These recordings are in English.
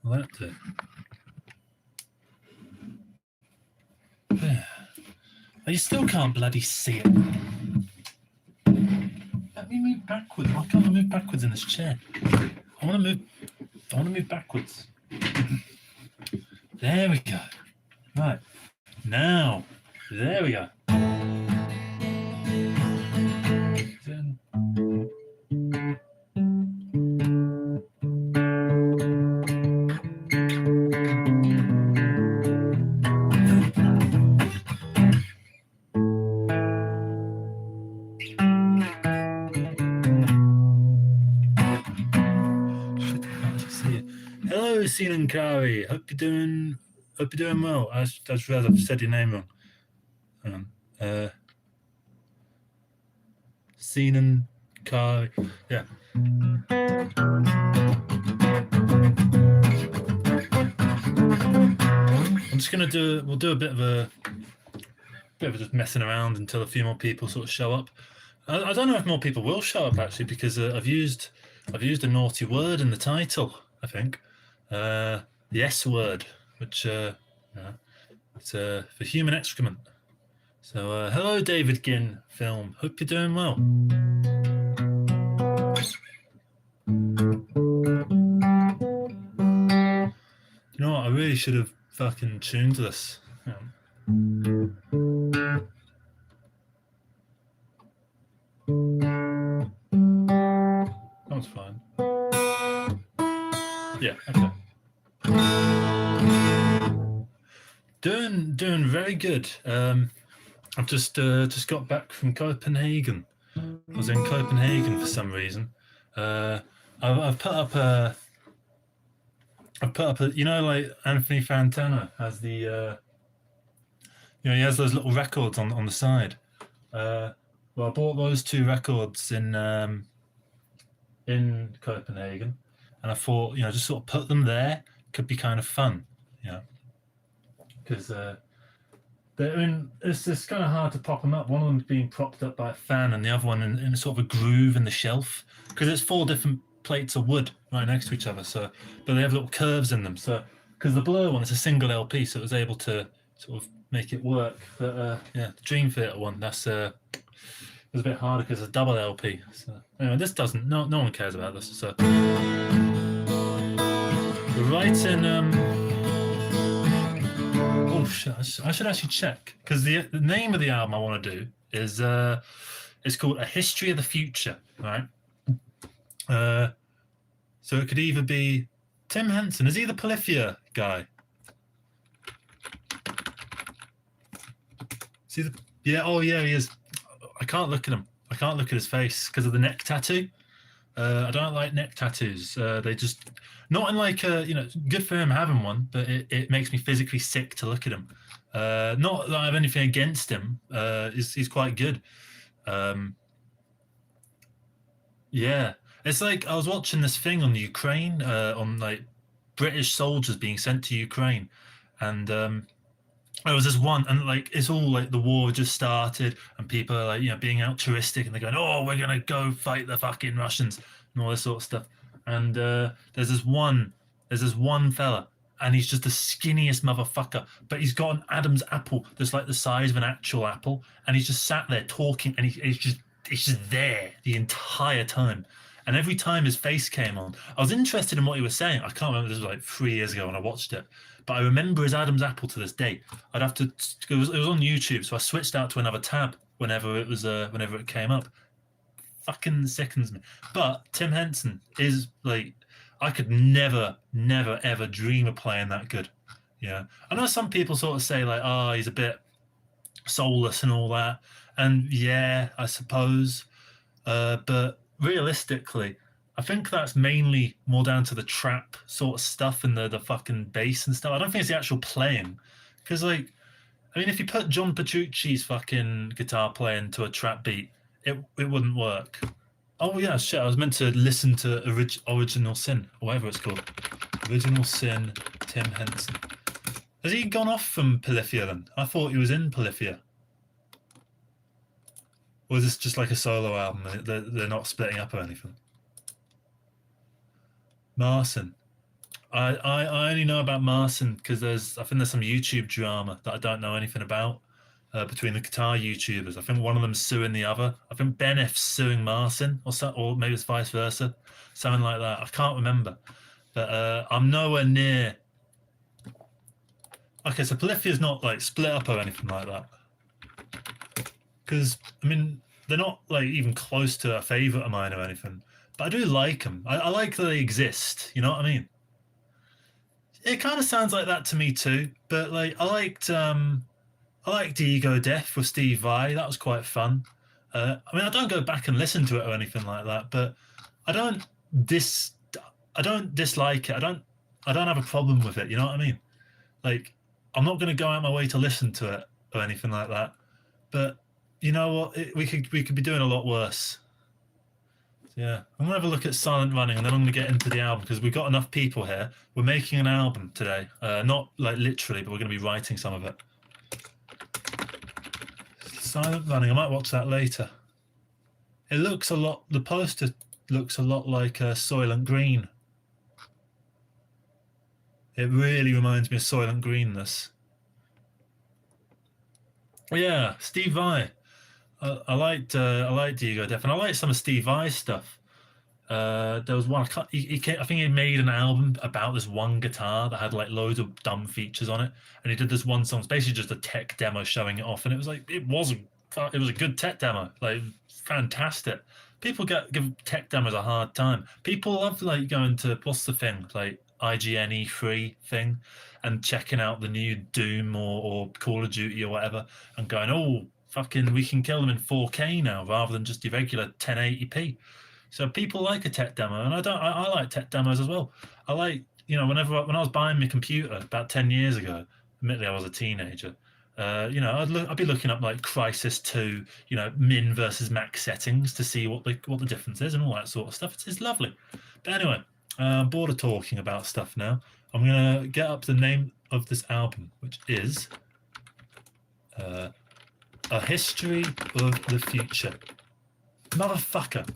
Will that do? Yeah. You still can't bloody see it. Let me move backwards. Why can't I move backwards in this chair? I want to move backwards. There we go. Right. Now. There we go. Hello, Sinan Kari. Hope you're doing well. I just realized I've said your name wrong. Sinan Kari. Yeah. I'm just gonna we'll do a bit of just messing around until a few more people sort of show up. I don't know if more people will show up actually, because I've used a naughty word in the title, I think. The S word, which it's for human excrement. So hello, David Ginn film. Hope you're doing well. You know what? I really should have fucking tuned to this. That's fine. Yeah. Okay. Doing very good. I've just got back from Copenhagen. I was in Copenhagen for some reason. I've put up a you know, like Anthony Fantano has the you know, he has those little records on the side. Well, I bought those 2 records in Copenhagen, and I thought, you know, just sort of put them there could be kind of fun, you know, because I mean, it's kind of hard to pop them up. One of them's being propped up by a fan, and the other one in sort of a groove in the shelf, because it's 4 different plates of wood right next to each other. So, but they have little curves in them. So, because the Blur one is a single LP, so it was able to sort of make it work. But yeah, the Dream Theater one, that's it was a bit harder because it's a double LP. So anyway, this doesn't. No one cares about this. So we're right in. Oh shit! I should actually check, because the name of the album I want to do is it's called A History of the Future, right? So it could either be Tim Henson. Is he the Polyphia guy? See the yeah? Oh yeah, he is. I can't look at him. I can't look at his face because of the neck tattoo. I don't like neck tattoos. They just not in like you know, good for him having one, but it makes me physically sick to look at him. Not that I have anything against him. He's quite good. Yeah, it's like I was watching this thing on the Ukraine, on like British soldiers being sent to Ukraine, and there was this one, and like it's all like the war just started, and people are like, you know, being altruistic, and they're going, "Oh, we're gonna go fight the fucking Russians," and all this sort of stuff. And there's this one fella, and he's just the skinniest motherfucker, but he's got an Adam's apple that's like the size of an actual apple, and he's just sat there talking, and he's just there the entire time. And every time his face came on, I was interested in what he was saying. I can't remember, this was like 3 years ago when I watched it, but I remember his Adam's apple to this day. I'd have to, it was on YouTube, so I switched out to another tab whenever it came up. Fucking sickens me. But Tim Henson is like, I could never ever dream of playing that good. Yeah, I know some people sort of say like, oh, he's a bit soulless and all that, and yeah, I suppose, but realistically, I think that's mainly more down to the trap sort of stuff and the fucking bass and stuff. I don't think it's the actual playing, because like, I mean, if you put John Petrucci's fucking guitar playing to a trap beat, it wouldn't work. Oh yeah, shit! I was meant to listen to Original Sin, or whatever it's called. Original Sin, Tim Henson. Has he gone off from Polyphia then? I thought he was in Polyphia. Or is this just like a solo album? They're not splitting up or anything? Marson. I only know about Marson because I think there's some YouTube drama that I don't know anything about between the guitar YouTubers. I think one of them's suing the other. I think Ben F's suing Marson, or maybe it's vice versa, something like that. I can't remember, but I'm nowhere near. Okay, so Polyphia's not like split up or anything like that, because I mean they're not like even close to a favorite of mine or anything. But I do like them. I like that they exist. You know what I mean? It kind of sounds like that to me too. But like I liked Ego Death with Steve Vai. That was quite fun. I mean, I don't go back and listen to it or anything like that, but I don't dis I don't dislike it. I don't have a problem with it. You know what I mean? Like, I'm not going to go out my way to listen to it or anything like that. But you know what? We could be doing a lot worse. Yeah, I'm gonna have a look at Silent Running, and then I'm gonna get into the album because we've got enough people here. We're making an album today, not like literally, but we're gonna be writing some of it. Silent Running. I might watch that later. It looks a lot. The poster looks a lot like Soylent Green. It really reminds me of Soylent Green. This. Yeah, Steve Vai. I liked Diego Def, and I liked some of Steve Vai's stuff. There was one. I think he made an album about this one guitar that had like loads of dumb features on it, and he did this one song. It's basically just a tech demo showing it off, and it was like it was a good tech demo, like fantastic. People give tech demos a hard time. People love like going to what's the thing like IGN E3 thing, and checking out the new Doom or Call of Duty or whatever, and going, oh fucking, we can kill them in 4K now rather than just your regular 1080p. So people like a tech demo, and I like tech demos as well. I like, when I was buying my computer about 10 years ago. Admittedly, I was a teenager. I'd be looking up like Crisis 2, min versus max settings to see what the difference is and all that sort of stuff. It's lovely. But anyway, I'm bored of talking about stuff now. I'm gonna get up the name of this album, which is A History of the Future. Motherfucker.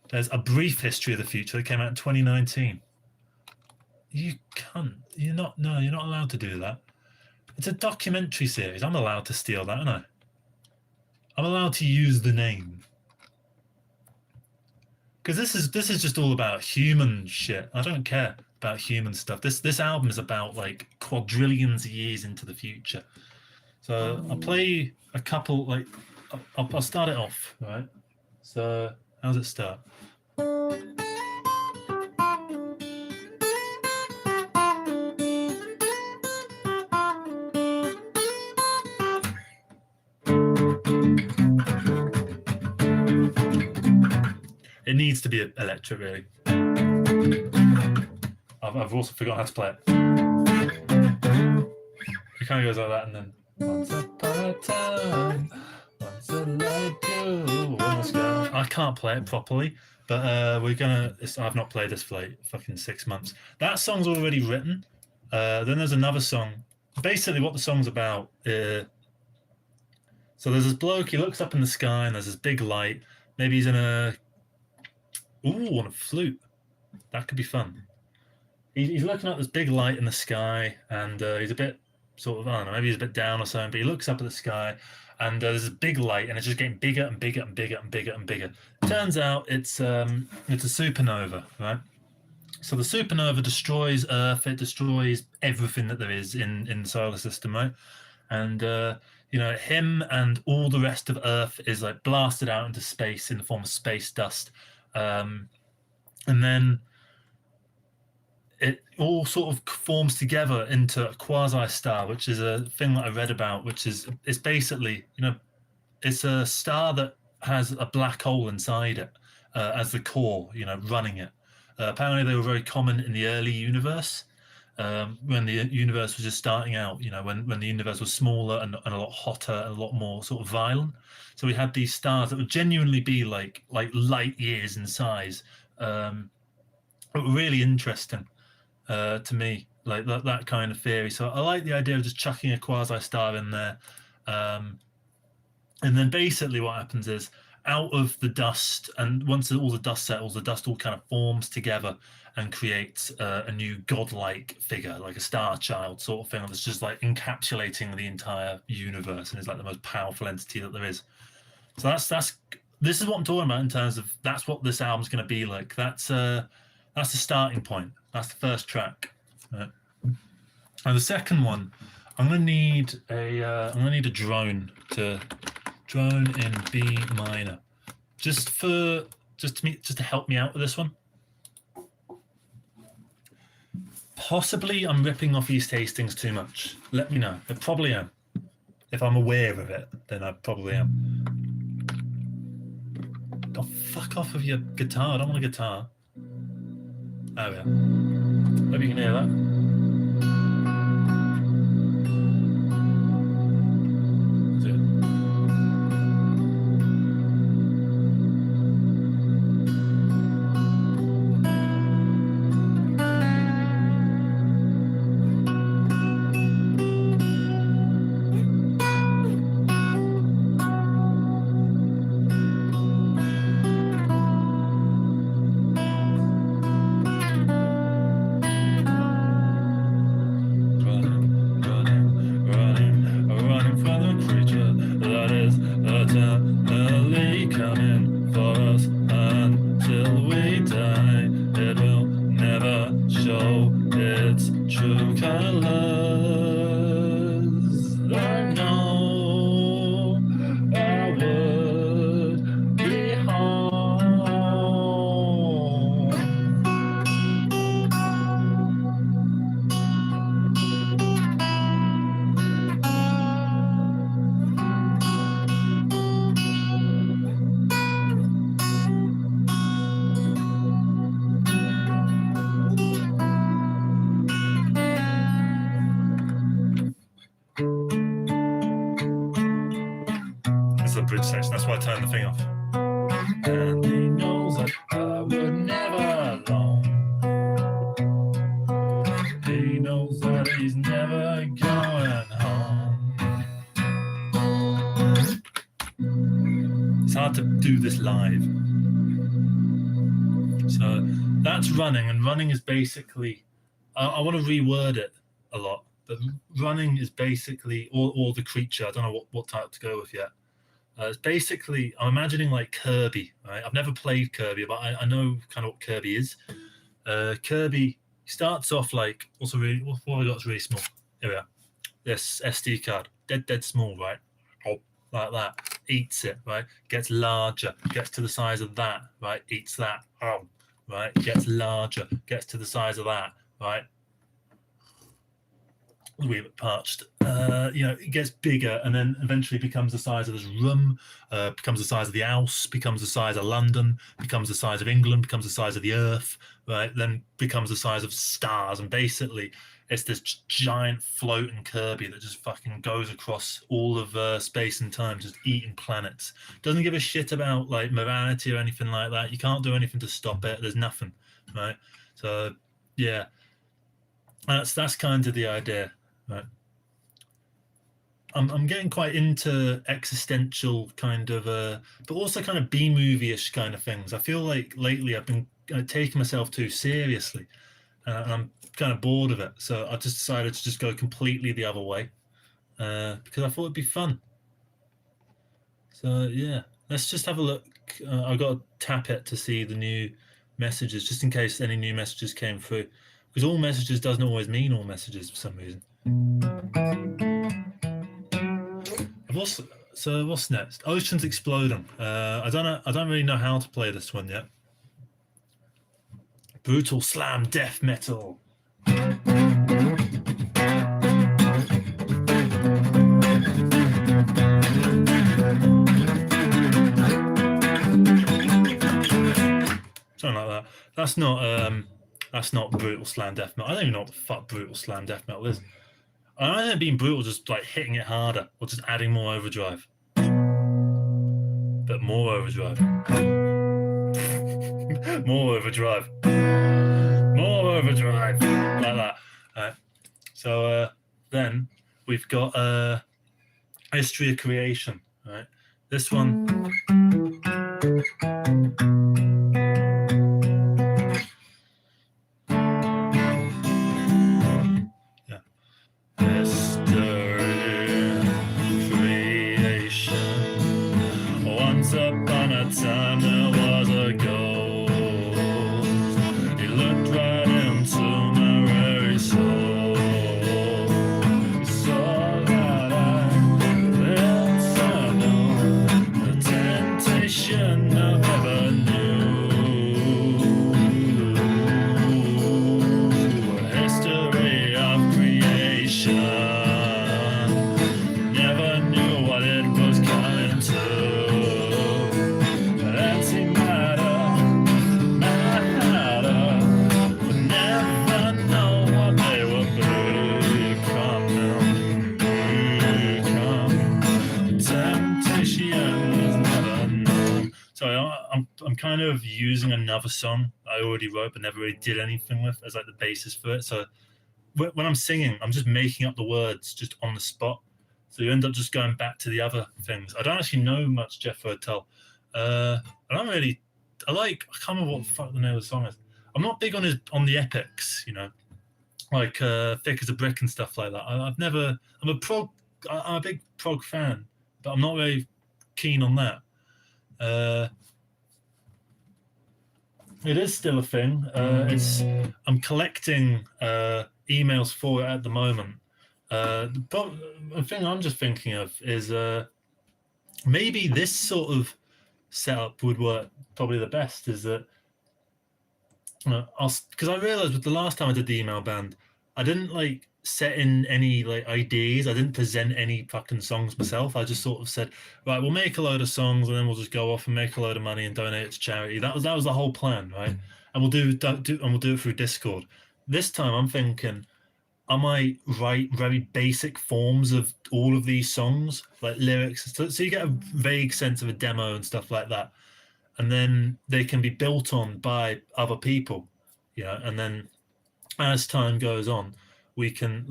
There's A Brief History of the Future that came out in 2019. You cunt. You're not allowed to do that. It's a documentary series. I'm allowed to steal that, aren't I? I'm allowed to use the name. Because this is just all about human shit. I don't care about human stuff. This album is about like quadrillions of years into the future. So I'll play a couple, like I'll start it off, right? So how does it start? It needs to be electric, really. I've also forgotten how to play it. It kind of goes like that, and then once upon a time, once a light I can't play it properly, but I've not played this for like fucking 6 months. That song's already written. Then there's another song. Basically, what the song's about. So there's this bloke. He looks up in the sky, and there's this big light. Maybe he's on a flute. That could be fun. He's looking at this big light in the sky, and he's a bit sort of, I don't know, maybe he's a bit down or something, but he looks up at the sky, and there's this big light, and it's just getting bigger and bigger and bigger and bigger and bigger. Turns out it's a supernova, right? So the supernova destroys Earth. It destroys everything that there is in the solar system, right? And him and all the rest of Earth is like blasted out into space in the form of space dust. And then it all sort of forms together into a quasi-star, which is a thing that I read about, which is it's basically, it's a star that has a black hole inside it as the core, running it. Apparently they were very common in the early universe, when the universe was just starting out, when the universe was smaller and a lot hotter and a lot more sort of violent. So we had these stars that would genuinely be like light years in size. Really interesting to me, like that kind of theory. So I like the idea of just chucking a quasi-star in there. And then basically what happens is, out of the dust, and once all the dust settles, the dust all kind of forms together and creates a new godlike figure, like a star child sort of thing, that's just like encapsulating the entire universe and is like the most powerful entity that there is. So this is what I'm talking about in terms of that's what this album's going to be like. That's the starting point. That's the first track. Right? And the second one, I'm gonna need a drone in B minor, just to help me out with this one. Possibly I'm ripping off East Hastings too much. Let me know. I probably am. If I'm aware of it, then I probably am. Oh, fuck off with your guitar. I don't want a guitar. Oh yeah. Hope you can hear that. Bridge section. That's why I turned the thing off. And he knows that I would never alone. He knows that he's never going home. It's hard to do this live. So that's running, and running is basically, I want to reword it a lot, but running is basically, or the creature, I don't know what type to go with yet. It's basically, I'm imagining like Kirby, right? I've never played Kirby, but I know kind of what Kirby is. Kirby starts off like, what have I got that's really small? Here we are. This SD card, dead small, right? Oh, like that. Eats it, right? Gets larger, gets to the size of that, right? Eats that, oh, right? Gets larger, gets to the size of that, right? A wee bit parched. It gets bigger and then eventually becomes the size of this room, becomes the size of the house, becomes the size of London, becomes the size of England, becomes the size of the earth, right? Then becomes the size of stars. And basically it's this giant floating Kirby that just fucking goes across all of space and time, just eating planets. Doesn't give a shit about like morality or anything like that. You can't do anything to stop it. There's nothing, right? So yeah, that's kind of the idea. Right. I'm getting quite into existential kind of, but also kind of B-movie-ish kind of things. I feel like lately I've been taking myself too seriously, and I'm kind of bored of it. So I just decided to just go completely the other way, because I thought it'd be fun. So yeah, let's just have a look. I've got to tap it to see the new messages, just in case any new messages came through, because all messages doesn't always mean all messages for some reason. So what's next? Oceans Exploding. I don't really know how to play this one yet. Brutal slam death metal. Something like that. That's not brutal slam death metal. I don't even know what the fuck brutal slam death metal is. I don't think being brutal, just like hitting it harder or just adding more overdrive. But more overdrive. More overdrive. More overdrive. Like that. So then we've got History of Creation. Right. This one. Yeah. History, creation. Once upon a time there was a ghost. He looked right into my very soul. He saw that I lived the temptation of ever knew. A history of creation. Never knew what it was coming to. So I'm kind of using another song I already wrote but never really did anything with as like the basis for it. So when I'm singing, I'm just making up the words just on the spot. So you end up just going back to the other things. I don't actually know much Jeff Hotel. I don't really. I can't remember what the fuck the name of the song is. I'm not big on the epics, you know, like Thick as a Brick and stuff like that. I've never. I'm a big prog fan, but I'm not very keen on that. It is still a thing. I'm collecting emails for it at the moment. The thing I'm just thinking of is maybe this sort of setup would work probably the best. Is that because I realized with the last time I did the email band, I didn't like set in any like ideas. I didn't present any fucking songs myself. I just sort of said, right, we'll make a load of songs and then we'll just go off and make a load of money and donate it to charity. That was the whole plan, right? And we'll do it through Discord. This time I'm thinking I might write very basic forms of all of these songs, like lyrics, so you get a vague sense of a demo and stuff like that. And then they can be built on by other people, you know, and then as time goes on, we can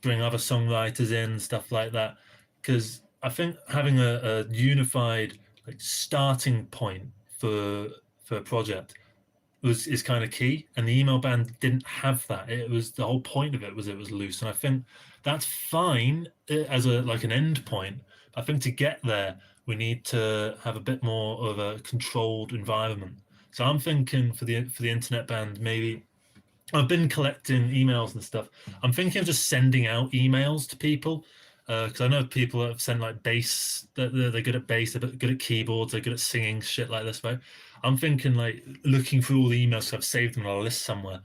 bring other songwriters in, stuff like that. Because I think having a unified starting point for a project is kind of key, and the email band didn't have that. It was the whole point of it was loose, and I think that's fine as an end point. I think to get there, we need to have a bit more of a controlled environment. So I'm thinking for the internet band, maybe I've been collecting emails and stuff. I'm thinking of just sending out emails to people because I know people that have sent bass. They're good at bass. They're good at keyboards. They're good at singing shit like this, right? I'm thinking looking through all the emails. So I've saved them on a list somewhere.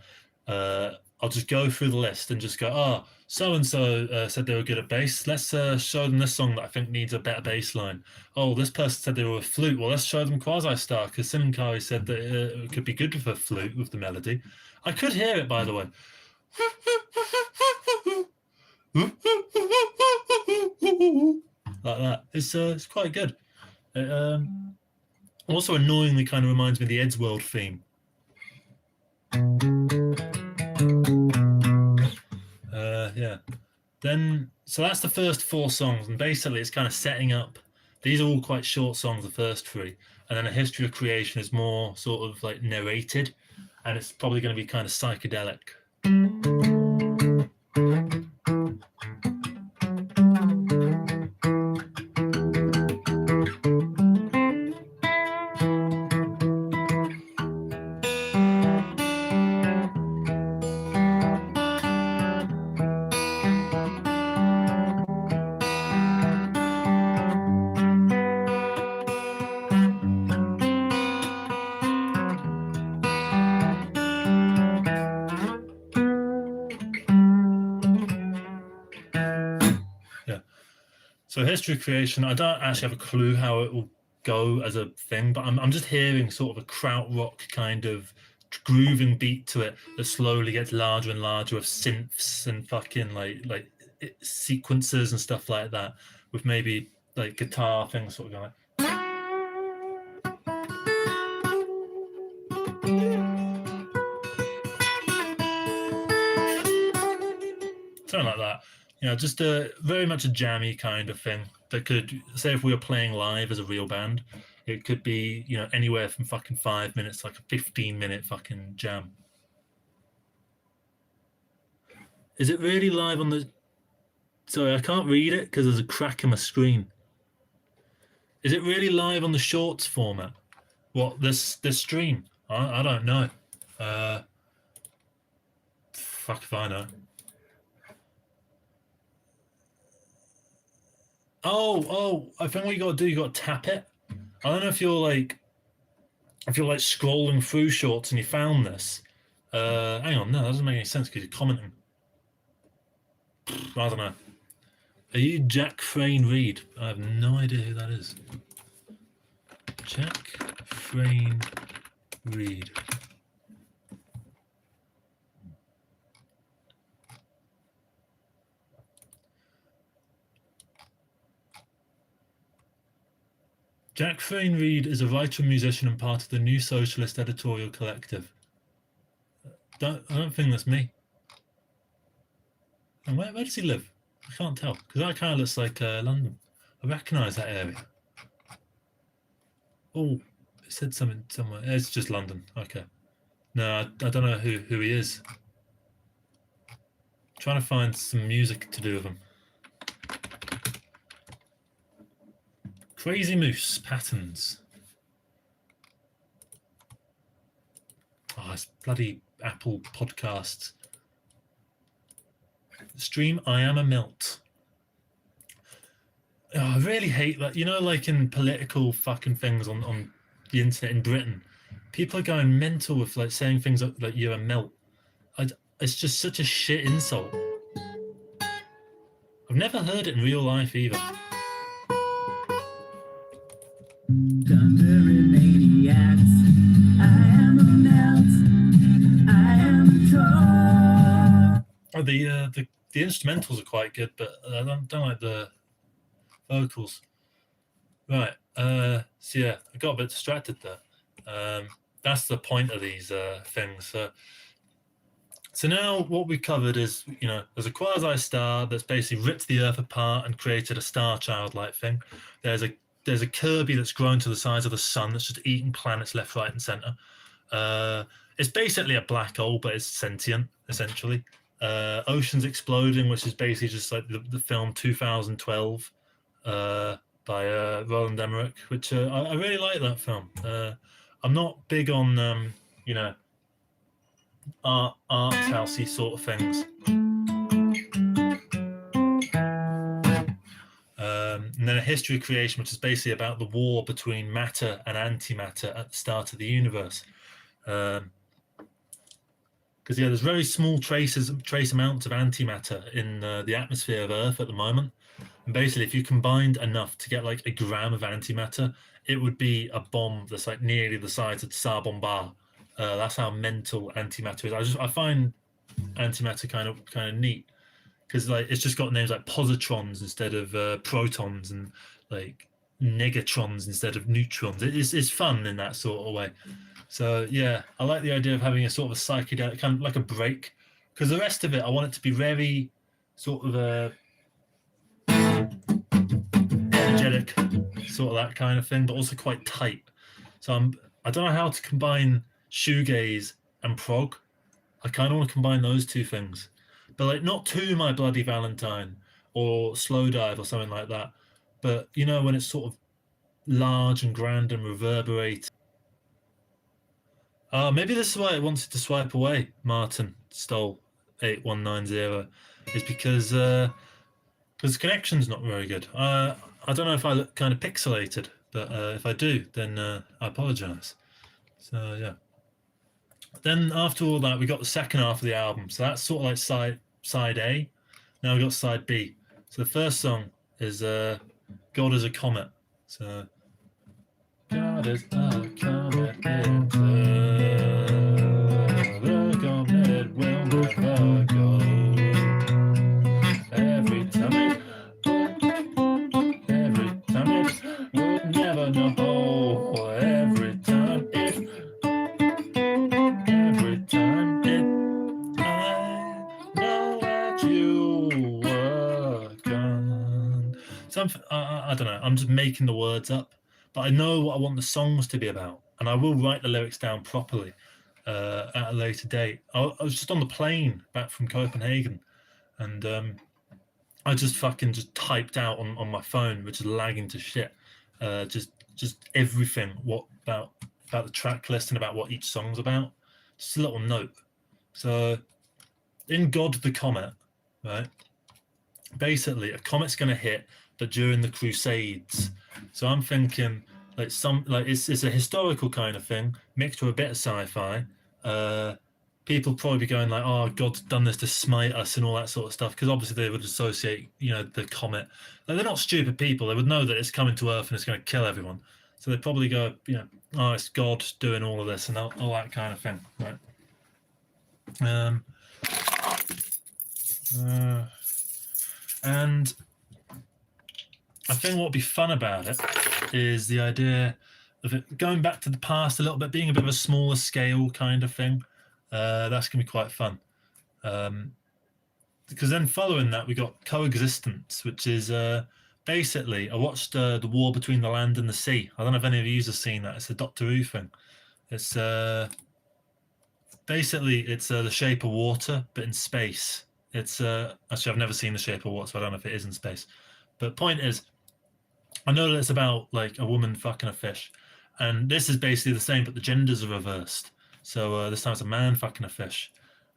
I'll just go through the list and just go, oh, so and so said they were good at bass. Let's show them this song that I think needs a better bass line. Oh, this person said they were a flute. Well, let's show them Quasi Star because Siminkari said that it could be good with a flute with the melody. I could hear it, by the way. Like that. It's quite good. It also annoyingly kind of reminds me of the Eddsworld theme. Yeah. Then, so that's the first 4 songs, and basically it's kind of setting up. These are all quite short songs, the first 3, and then A History of Creation is more sort of narrated, and it's probably going to be kind of psychedelic. So History of Creation, I don't actually have a clue how it will go as a thing, but I'm just hearing sort of a krautrock kind of grooving beat to it that slowly gets larger and larger with synths and fucking like sequences and stuff like that, with maybe guitar things sort of going something like that. Just very much a jammy kind of thing that could, say if we were playing live as a real band, It could be, you know, anywhere from fucking 5 minutes to like a 15-minute fucking jam. Is it really live on the? Sorry, I can't read it because there's a crack in my screen. Is it really live on the shorts format? What, this stream? I don't know. Fuck if I know. Oh, I think what you got to do, you got to tap it. I don't know if you're like scrolling through shorts and you found this. Hang on, no, that doesn't make any sense because you're commenting. I don't know. Are you Jack Frayne Reed? I have no idea who that is. Jack Frayne Reed. Jack Frayne Reed is a writer and musician and part of the New Socialist Editorial Collective. I don't think that's me. And where does he live? I can't tell because that kind of looks like London. I recognise that area. Oh, it said something somewhere. It's just London. Okay. No, I don't know who he is. I'm trying to find some music to do with him. Crazy Moose Patterns. Oh, it's bloody Apple Podcasts. Stream I Am a Melt. Oh, I really hate that. You know, like in political fucking things on the internet in Britain, people are going mental with like saying things like you're a melt. It's just such a shit insult. I've never heard it in real life either. Thundering maniacs, I am a melt, I am Oh, the instrumentals are quite good, but I don't like the vocals. Right. So yeah, I got a bit distracted there. That's the point of these things. So now what we've covered is, you know, there's a quasi-star that's basically ripped the Earth apart and created a star child-like thing. There's a Kirby that's grown to the size of the sun that's just eating planets left, right, and center. It's basically a black hole, but it's sentient, essentially. Oceans Exploding, which is basically just like the film 2012 by Roland Emmerich, which I really like that film. I'm not big on, you know, art housey sort of things. And then A History of Creation, which is basically about the war between matter and antimatter at the start of the universe. Because yeah, there's very small trace amounts of antimatter in the atmosphere of Earth at the moment. And basically, if you combined enough to get like a gram of antimatter, it would be a bomb that's like nearly the size of Tsar Bomba. That's how mental antimatter is. I find antimatter kind of neat because like it's just got names like positrons instead of protons and like negatrons instead of neutrons. It's fun in that sort of way. So yeah, I like the idea of having a sort of a psychedelic, kind of like a break, because the rest of it I want it to be very sort of energetic, sort of that kind of thing, but also quite tight. So I don't know how to combine shoegaze and prog. I kind of want to combine those two things, but like not To My Bloody Valentine or Slow Dive or something like that. But you know, when it's sort of large and grand and reverberate. Maybe this is why I wanted to swipe away. Martin Stoll 8190 is because the connection's not very good. I don't know if I look kind of pixelated, but if I do, then I apologize. So yeah. Then after all that, we got the second half of the album. So that's sort of like side A. Now we got side B. So the first song is God is a Comet. So God is a comet, the comet will never go. Every time it would never know. Every time it, I know that you were gone. So I don't know. I'm just making the words up. but I know what I want the songs to be about, and I will write the lyrics down properly at a later date. I was just on the plane back from Copenhagen, and I just fucking just typed out on my phone, which is lagging to shit, just everything what about the track list and about what each song's about. Just a little note. So in God the Comet, right? Basically, a comet's going to hit, but during the Crusades. So I'm thinking like it's a historical kind of thing mixed with a bit of sci-fi. People probably be going like, "Oh, God's done this to smite us" and all that sort of stuff, because obviously they would associate, the comet. Like, they're not stupid people; they would know that it's coming to Earth and it's going to kill everyone. So they probably go, "Oh, it's God doing all of this," and all that kind of thing, right? Um, uh, and I think what would be fun about it is the idea of it going back to the past a little bit, being a bit of a smaller scale kind of thing. That's going to be quite fun. Because then following that, we got Coexistence, which is basically, I watched The War Between the Land and the Sea. I don't know if any of you have seen that. It's a Doctor Who thing. It's basically, it's The Shape of Water, but in space. It's actually, I've never seen The Shape of Water, so I don't know if it is in space. But point is, I know that it's about like a woman fucking a fish, and this is basically the same, but the genders are reversed. So this time it's a man fucking a fish,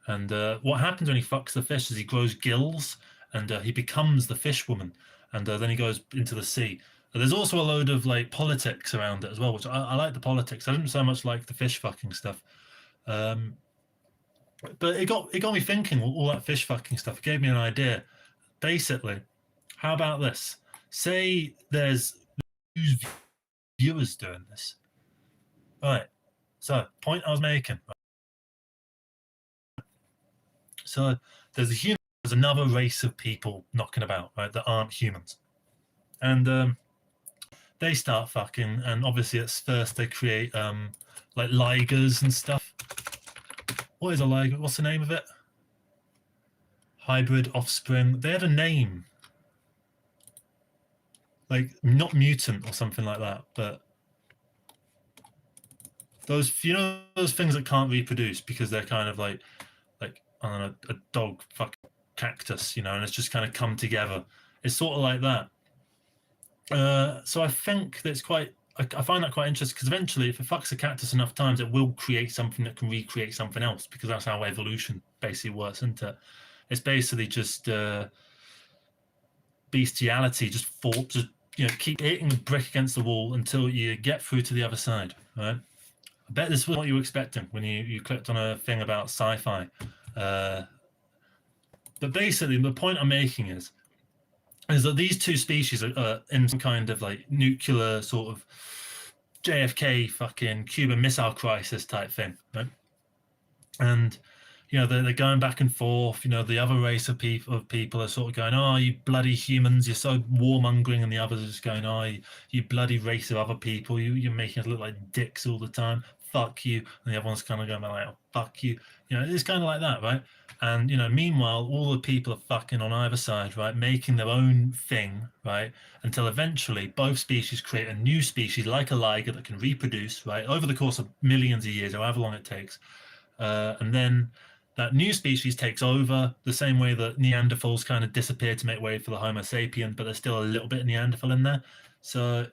and what happens when he fucks the fish is he grows gills, and he becomes the fish woman, and then he goes into the sea. There's also a load of like politics around it as well, which I like the politics. I didn't so much like the fish fucking stuff, but it got me thinking. All that fish fucking stuff. It gave me an idea. Basically, how about this? Say there's viewers doing this. Right. So, point I was making. So, there's another race of people knocking about, right, that aren't humans. And they start fucking, and obviously at first they create like ligers and stuff. What is a liger? What's the name of it? Hybrid offspring. They had a name. Like, not mutant or something like that, but those those things that can't reproduce because they're kind of like I don't know, a dog fucking cactus, and it's just kind of come together. It's sort of like that. So I think that's I find that quite interesting, because eventually, if it fucks a cactus enough times, it will create something that can recreate something else, because that's how evolution basically works, isn't it? It's basically just bestiality, just keep hitting the brick against the wall until you get through to the other side, right? I bet this was what you were expecting when you clicked on a thing about sci-fi. But basically, the point I'm making is that these two species are in some kind of like nuclear sort of JFK fucking Cuban Missile Crisis type thing, right? And they're going back and forth. The other race of people are sort of going, "Oh, you bloody humans, you're so warmongering," and the others are just going, "Oh, you bloody race of other people, you're making us look like dicks all the time. Fuck you." And the other one's kind of going like, "Oh, fuck you." It's kind of like that, right? And meanwhile, all the people are fucking on either side, right, making their own thing, right, until eventually both species create a new species like a liger that can reproduce, right, over the course of millions of years, however long it takes. And then that new species takes over, the same way that Neanderthals kind of disappeared to make way for the Homo sapien, but there's still a little bit of Neanderthal in there. So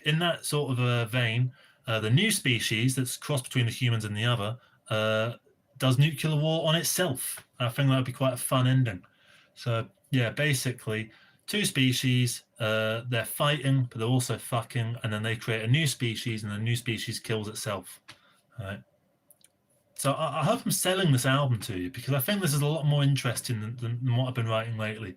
in that sort of a vein, the new species that's crossed between the humans and the other does nuclear war on itself. I think that would be quite a fun ending. So yeah, basically, two species, they're fighting, but they're also fucking, and then they create a new species, and the new species kills itself. All right. So I hope I'm selling this album to you, because I think this is a lot more interesting than what I've been writing lately.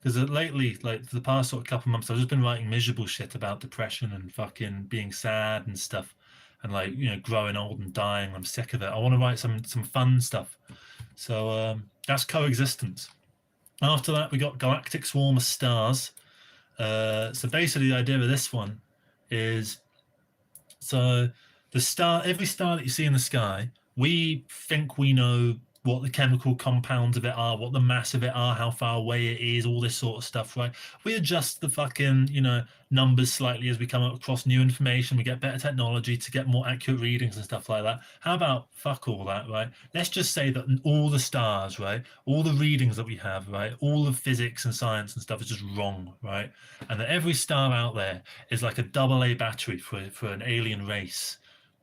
Because lately, like for the past sort of couple of months, I've just been writing miserable shit about depression and fucking being sad and stuff, and like growing old and dying. I'm sick of it. I want to write some fun stuff. So that's Coexistence. After that, we got Galactic Swarm of Stars. So basically, the idea of this one is, so every star that you see in the sky, we think we know what the chemical compounds of it are, what the mass of it are, how far away it is, all this sort of stuff, right? We adjust the fucking, numbers slightly as we come across new information. We get better technology to get more accurate readings and stuff like that. How about fuck all that, right? Let's just say that all the stars, right, all the readings that we have, right, all the physics and science and stuff is just wrong, right? And that every star out there is like a AA battery for an alien race,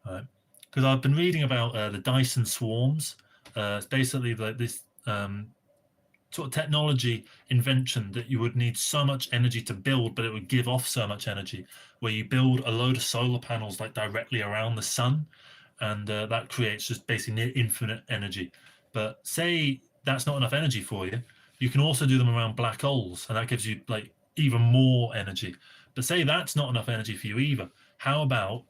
right? Because I've been reading about the Dyson swarms. It's basically like this sort of technology invention that you would need so much energy to build, but it would give off so much energy, where you build a load of solar panels like directly around the sun, and that creates just basically near infinite energy. But say that's not enough energy for you, you can also do them around black holes, and that gives you like even more energy. But say that's not enough energy for you either. How about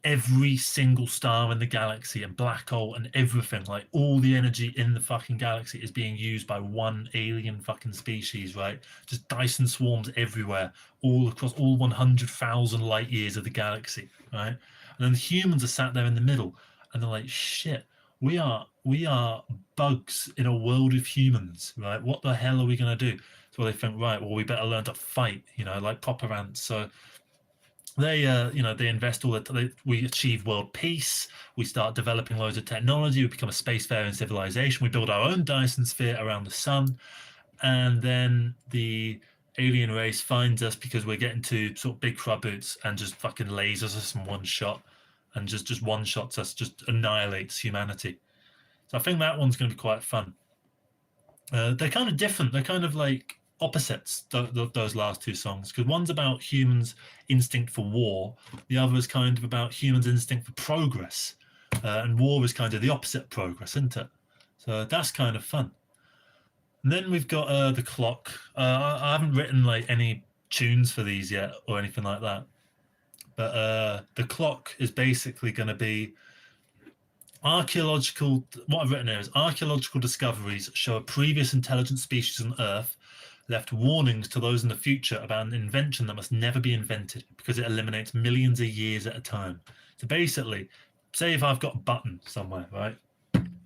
every single star in the galaxy and black hole and everything, like all the energy in the fucking galaxy is being used by one alien fucking species, right? Just Dyson swarms everywhere, all across all 100,000 light years of the galaxy, right? And then the humans are sat there in the middle, and they're like, shit, we are bugs in a world of humans, right? What the hell are we gonna do? So they think, right, well, we better learn to fight, like proper ants. So they invest all that. We achieve world peace. We start developing loads of technology. We become a spacefaring civilization. We build our own Dyson sphere around the sun, and then the alien race finds us because we're getting to sort of big for our boots and just fucking lasers us in one shot, and just one shots us, just annihilates humanity. So I think that one's going to be quite fun. They're kind of different. They're kind of like opposites, those last two songs, because one's about humans' instinct for war, the other is kind of about humans' instinct for progress, and war is kind of the opposite of progress, isn't it? So that's kind of fun. And then we've got the clock. I haven't written like any tunes for these yet or anything like that, but the clock is basically going to be archaeological. What I've written here is archaeological discoveries show a previous intelligent species on Earth left warnings to those in the future about an invention that must never be invented because it eliminates millions of years at a time. So basically, say if I've got a button somewhere, right?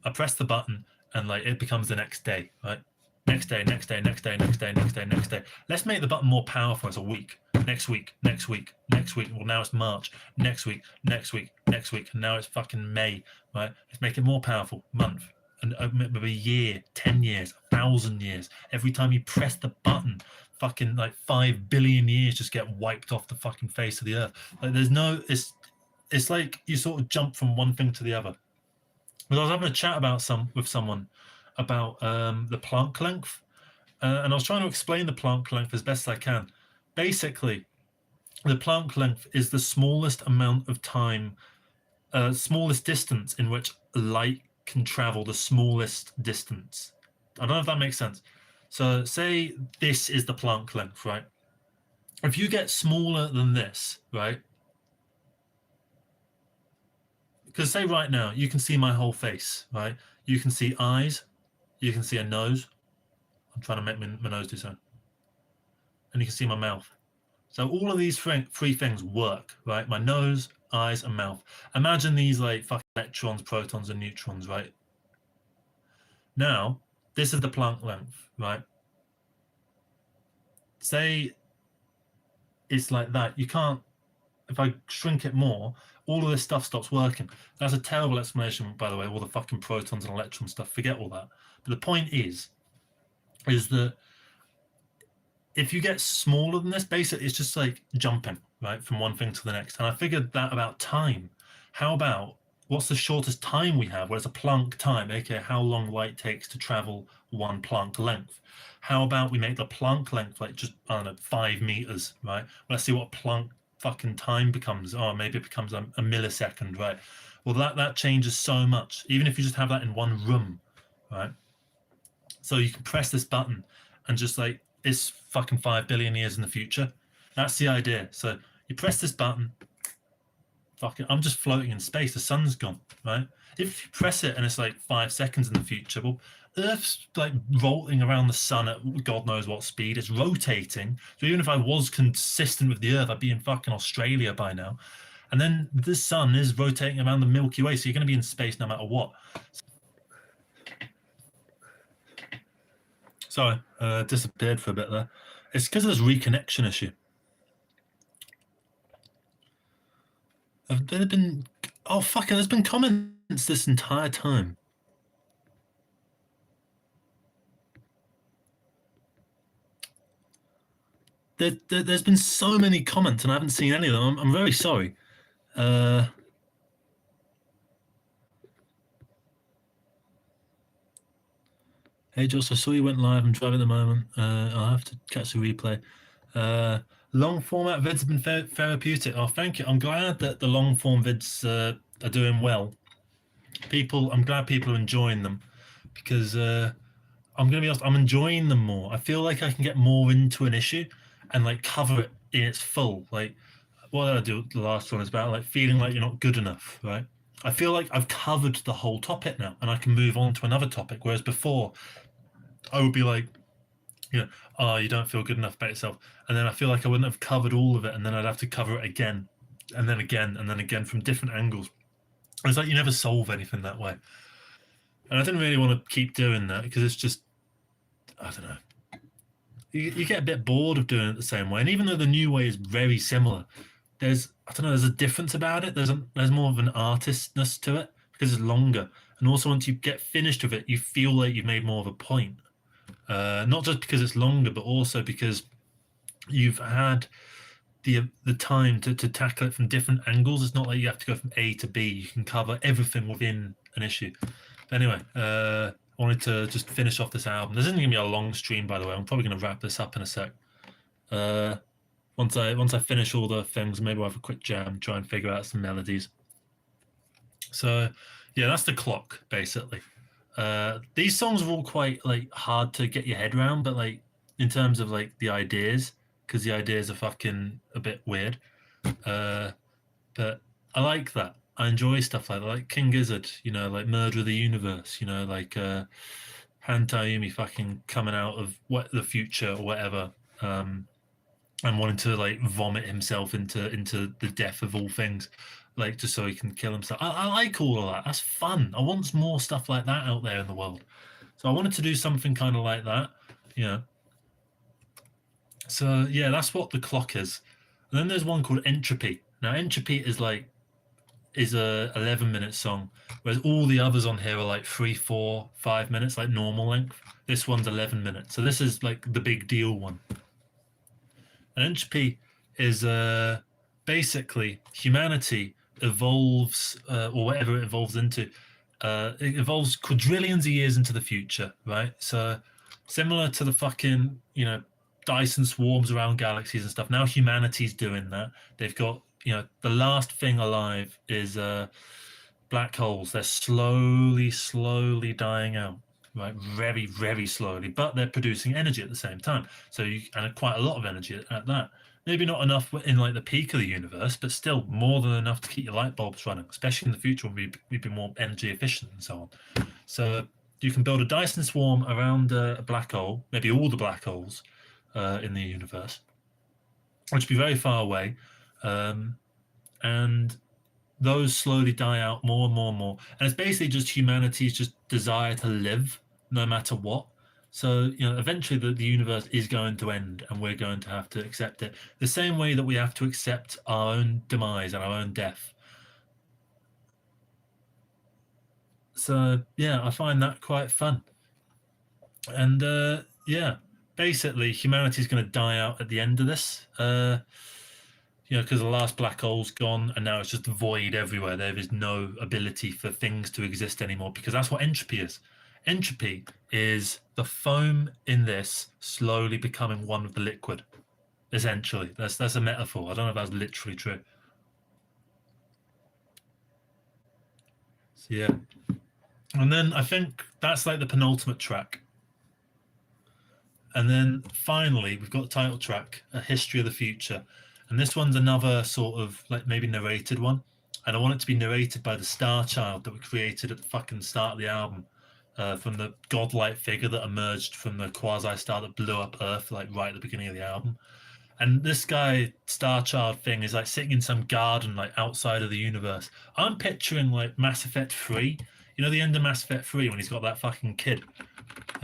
I press the button and like it becomes the next day, right? Next day, next day, next day, next day, next day, next day. Let's make the button more powerful. It's a week. Next week, next week, next week. Well, now it's March. Next week, next week, next week. And now it's fucking May, right? Let's make it more powerful. Month. And maybe a year, 10 years, 1,000 years. Every time you press the button, fucking like 5 billion years just get wiped off the fucking face of the earth. Like there's no, it's like you sort of jump from one thing to the other. But I was having a chat with someone about the Planck length, and I was trying to explain the Planck length as best I can. Basically, the Planck length is the smallest amount of time, smallest distance in which light can travel the smallest distance. I don't know if that makes sense. So say this is the Planck length, right? If you get smaller than this, right? Because say right now, you can see my whole face, right? You can see eyes, you can see a nose. I'm trying to make my nose do something. And you can see my mouth. So all of these three things work, right? My nose, eyes, and mouth. Imagine these like fucking electrons, protons, and neutrons, right? Now, this is the Planck length, right? Say it's like that. You can't, if I shrink it more, all of this stuff stops working. That's a terrible explanation, by the way, all the fucking protons and electron stuff. Forget all that. But the point is that if you get smaller than this, basically it's just like jumping, right, from one thing to the next. And I figured that about time. How about what's the shortest time we have? Well, it's a Planck time, aka how long light takes to travel one Planck length. How about we make the Planck length like just, I don't know, 5 meters, right? Let's see what Planck fucking time becomes. Oh, maybe it becomes a millisecond, right? Well, that changes so much, even if you just have that in one room, right? So you can press this button and just like, it's fucking 5 billion years in the future. That's the idea. So you press this button, fucking, I'm just floating in space. The sun's gone, right? If you press it and it's like 5 seconds in the future, well, Earth's like rolling around the sun at God knows what speed. It's rotating. So even if I was consistent with the Earth, I'd be in fucking Australia by now. And then the sun is rotating around the Milky Way. So you're going to be in space no matter what. Sorry, disappeared for a bit there. It's because of this reconnection issue. Have there been? Oh fuck! There's been comments this entire time. There's been so many comments, and I haven't seen any of them. I'm very sorry. Hey Josh, I saw you went live. I'm driving at the moment. I'll have to catch the replay. Long format vids have been therapeutic. Oh, thank you. I'm glad that the long form vids are doing well. I'm glad people are enjoying them, because I'm gonna be honest, I'm enjoying them more. I feel like I can get more into an issue and like cover it in its full. Like what did I do? The last one is about like feeling like you're not good enough, right? I feel like I've covered the whole topic now, and I can move on to another topic. Whereas before, I would be like, oh, you don't feel good enough about yourself, and then I feel like I wouldn't have covered all of it, and then I'd have to cover it again, and then again, and then again from different angles. It's like you never solve anything that way, and I didn't really want to keep doing that because it's just, I don't know. You get a bit bored of doing it the same way, and even though the new way is very similar, there's a difference about it. There's more of an artistness to it because it's longer, and also once you get finished with it, you feel like you've made more of a point. Not just because it's longer, but also because you've had the time to tackle it from different angles. It's not like you have to go from A to B. You can cover everything within an issue. But anyway, I wanted to just finish off this album. This isn't going to be a long stream, by the way. I'm probably going to wrap this up in a sec. Once I finish all the things, maybe we'll have a quick jam, try and figure out some melodies. So yeah, that's the clock basically. These songs are all quite like hard to get your head around, but like in terms of like the ideas, because the ideas are fucking a bit weird. But I like that. I enjoy stuff like that, like King Gizzard, like Murder of the Universe, like Hantayumi fucking coming out of the future or whatever, and wanting to like vomit himself into the death of all things, like just so he can kill himself. I like all of that. That's fun. I want more stuff like that out there in the world. So I wanted to do something kind of like that, So yeah, that's what the clock is. And then there's one called Entropy. Now Entropy is a 11-minute song, whereas all the others on here are like 3, 4, 5 minutes, like normal length. This one's 11 minutes. So this is like the big deal one. And Entropy is basically humanity evolves, or whatever it evolves into. It evolves quadrillions of years into the future, right? So similar to the fucking, Dyson swarms around galaxies and stuff. Now humanity's doing that. They've got, the last thing alive is black holes. They're slowly dying out, right? Very, very slowly, but they're producing energy at the same time. And quite a lot of energy at that. Maybe not enough in like the peak of the universe, but still more than enough to keep your light bulbs running, especially in the future when we'd be more energy efficient and so on. So you can build a Dyson swarm around a black hole, maybe all the black holes in the universe, which would be very far away. And those slowly die out more and more and more. And it's basically just humanity's just desire to live no matter what. So, eventually the universe is going to end and we're going to have to accept it. The same way that we have to accept our own demise and our own death. So, yeah, I find that quite fun. And, yeah, basically humanity's going to die out at the end of this. Because the last black hole's gone and now it's just void everywhere. There is no ability for things to exist anymore, because that's what entropy is. Entropy is the foam in this slowly becoming one with the liquid. Essentially, that's a metaphor. I don't know if that's literally true. So yeah, and then I think that's like the penultimate track. And then finally, we've got the title track, A History of the Future. And this one's another sort of like maybe narrated one. And I want it to be narrated by the Star Child that we created at the fucking start of the album, from the godlike figure that emerged from the quasi-star that blew up Earth, like right at the beginning of the album. And this guy, Star Child thing, is like sitting in some garden, like outside of the universe. I'm picturing like Mass Effect 3. The end of Mass Effect 3 when he's got that fucking kid.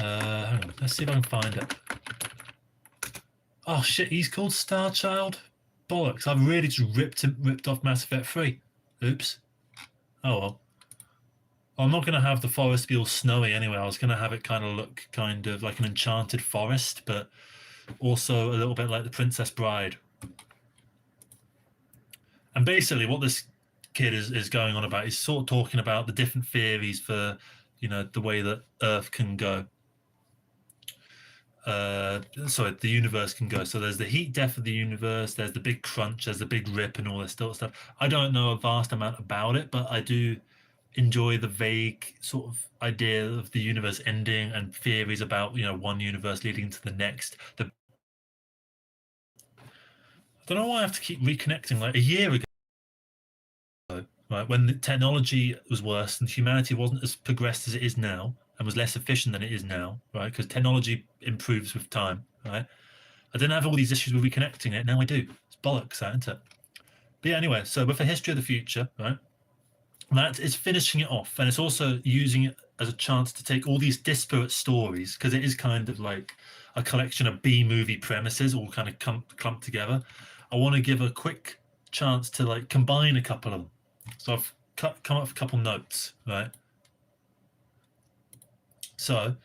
Hang on, let's see if I can find it. Oh shit, he's called Star Child. Bollocks! I've really just ripped off Mass Effect 3. Oops. Oh well. I'm not going to have the forest be all snowy anyway. I was going to have it kind of look kind of like an enchanted forest, but also a little bit like the Princess Bride. And basically, what this kid is going on about is sort of talking about the different theories for, the way that Earth can go. Sorry, the universe can go. So there's the heat death of the universe, there's the big crunch, there's the big rip, and all this sort of stuff. I don't know a vast amount about it, but I do enjoy the vague sort of idea of the universe ending and theories about one universe leading to the next. I don't know why I have to keep reconnecting. Like a year ago, right, when the technology was worse and humanity wasn't as progressed as it is now and was less efficient than it is now, right? Because technology improves with time, right? I didn't have all these issues with reconnecting it. Now I do. It's bollocks, that, isn't it? But yeah, anyway, so with a history of the future, right? That is finishing it off, and it's also using it as a chance to take all these disparate stories, because it is kind of like a collection of B movie premises all kind of clumped together. I want to give a quick chance to like combine a couple of them. So I've come up with a couple notes, right? So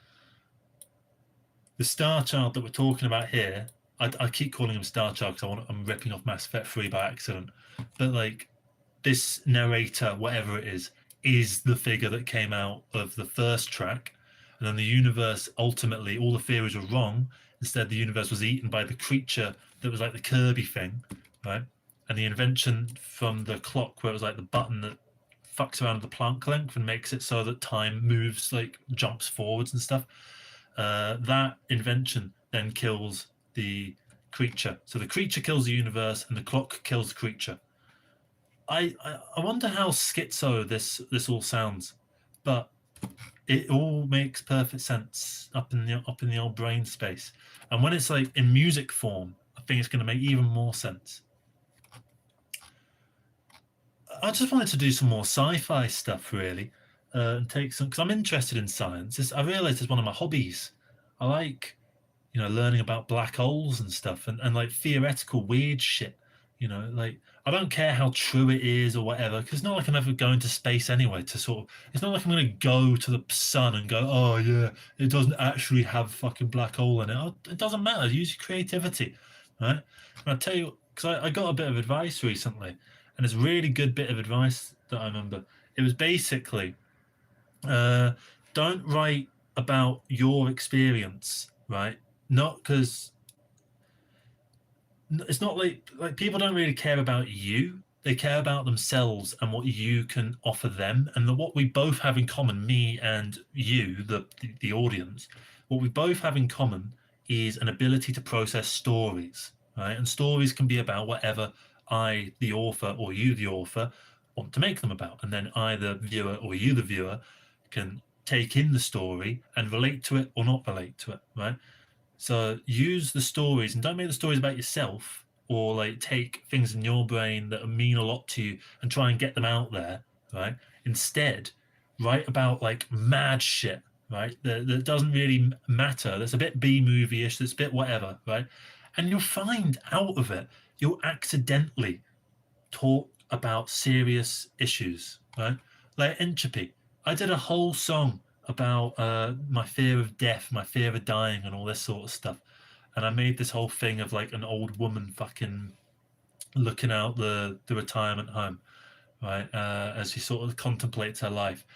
the Star Child that we're talking about here, I keep calling him Star Child because I'm ripping off Mass Effect 3 by accident, but like this narrator, whatever it is the figure that came out of the first track, and then the universe ultimately, all the theories were wrong. Instead, the universe was eaten by the creature that was like the Kirby thing, right? And the invention from the clock, where it was like the button that fucks around the Planck length and makes it so that time moves, like jumps forwards and stuff. That invention then kills the creature. So the creature kills the universe, and the clock kills the creature. I wonder how schizo this all sounds, but it all makes perfect sense up in the old brain space. And when it's like in music form, I think it's going to make even more sense. I just wanted to do some more sci-fi stuff, really, and take some, because I'm interested in science. I realize it's one of my hobbies. I like, learning about black holes and stuff, and like theoretical weird shit. Like I don't care how true it is or whatever, because it's not like I'm ever going to space anyway. It's not like I'm going to go to the sun and go, oh yeah, it doesn't actually have a fucking black hole in it. It doesn't matter. Use your creativity, right? And I tell you, because I got a bit of advice recently, and it's a really good bit of advice that I remember. It was basically, uh, don't write about your experience, right? Not because it's not like people don't really care about you. They care about themselves and what you can offer them. And what we both have in common, me and you, the audience, what we both have in common is an ability to process stories, right? And stories can be about whatever I, the author, or you, the author, want to make them about. And then I, the viewer, or you, the viewer, can take in the story and relate to it or not relate to it, right? So use the stories and don't make the stories about yourself, or like take things in your brain that mean a lot to you and try and get them out there, right? Instead, write about like mad shit, right? That doesn't really matter. That's a bit B movie-ish, that's a bit whatever, right? And you'll find out of it, you'll accidentally talk about serious issues, right? Like entropy. I did a whole song about my fear of death, my fear of dying, and all this sort of stuff. And I made this whole thing of like an old woman fucking looking out the retirement home, right? As she sort of contemplates her life.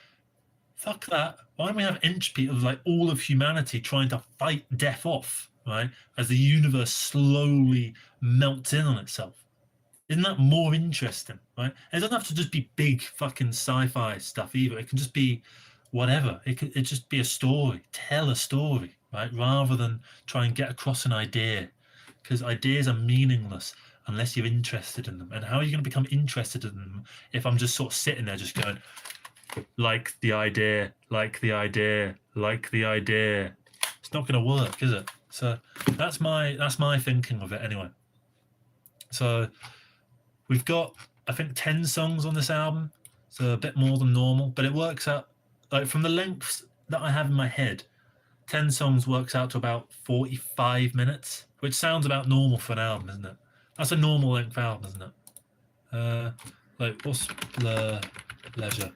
Fuck that. Why don't we have entropy of like all of humanity trying to fight death off, right? As the universe slowly melts in on itself. Isn't that more interesting, right? And it doesn't have to just be big fucking sci-fi stuff either. It can just be whatever. It just be a story. Tell a story, right? Rather than try and get across an idea, because ideas are meaningless unless you're interested in them. And how are you going to become interested in them if I'm just sort of sitting there just going, like the idea, like the idea, like the idea? It's not going to work, is it? So that's my thinking of it anyway. So we've got, I think, 10 songs on this album, so a bit more than normal, but it works out like from the lengths that I have in my head. 10 songs works out to about 45 minutes, which sounds about normal for an album, isn't it? That's a normal length album, isn't it? Like, what's Blur Leisure?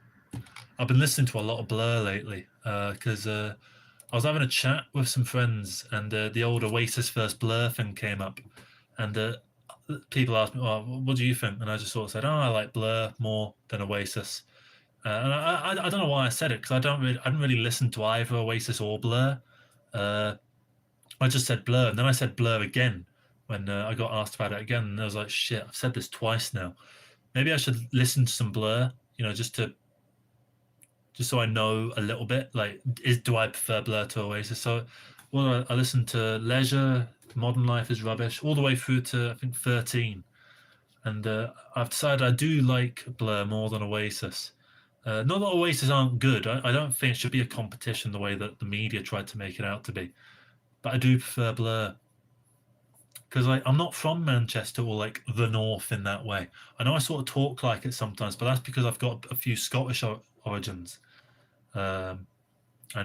I've been listening to a lot of Blur lately because I was having a chat with some friends, and the old Oasis first Blur thing came up, and people asked me, "Well, what do you think?" And I just sort of said, "Oh, I like Blur more than Oasis." And I don't know why I said it, because I didn't really listen to either Oasis or Blur. I just said Blur, and then I said Blur again when I got asked about it again, and I was like, "Shit, I've said this twice now. Maybe I should listen to some Blur, just so I know a little bit. Like, do I prefer Blur to Oasis?" So, well, I listened to Leisure, Modern Life is Rubbish, all the way through to I think 13, and I've decided I do like Blur more than Oasis. Not that Oasis aren't good. I don't think it should be a competition the way that the media tried to make it out to be. But I do prefer Blur because, like, I'm not from Manchester or like the North in that way. I know I sort of talk like it sometimes, but that's because I've got a few Scottish origins and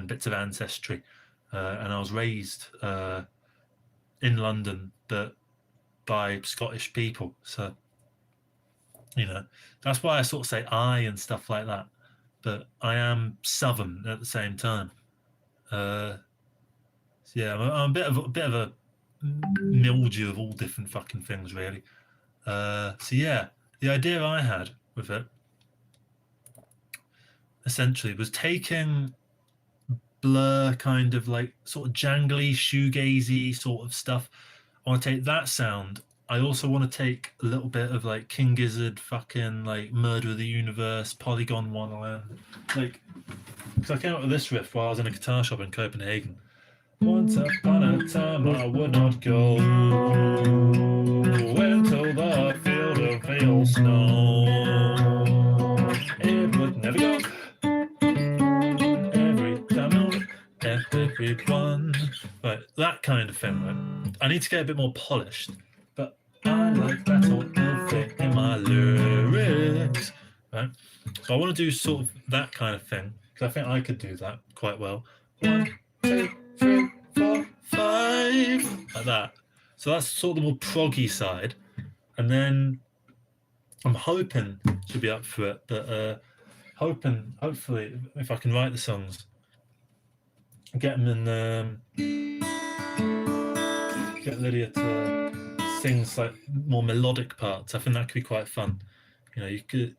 bits of ancestry, and I was raised in London, but by Scottish people. So that's why I sort of say I and stuff like that. But I am Southern at the same time. So yeah, I'm a bit of a mildew of all different fucking things, really. So yeah, the idea I had with it essentially was taking Blur kind of like sort of jangly, shoegazy sort of stuff. I want to take that sound. I also want to take a little bit of like King Gizzard, fucking like Murder of the Universe, Polygon Wonderland, like, because I came up with this riff while I was in a guitar shop in Copenhagen. Once upon a time I would not go until the field of pale snow. It would never go. Every time everyone. Right, that kind of thing, right? I need to get a bit more polished, but I like that sort of thing in my lyrics, right? So I want to do sort of that kind of thing, because I think I could do that quite well. 1, 2, 3, 4, 5, like that. So that's sort of the more proggy side, and then I'm hoping she'll be up for it, but hopefully, if I can write the songs, get them in, get Lydia to sing like more melodic parts. I think that could be quite fun. You could,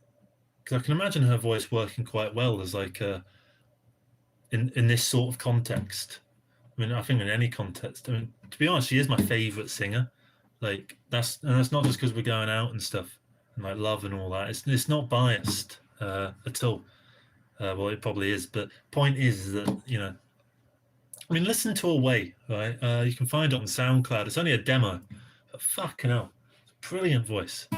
because I can imagine her voice working quite well as like in this sort of context. I mean, I think in any context. I mean, to be honest, she is my favorite singer. Like, that's not just because we're going out and stuff and like love and all that. It's not biased at all. Well, it probably is, but point is that I mean, listen to Away, right? You can find it on SoundCloud. It's only a demo, but fucking hell, it's a brilliant voice.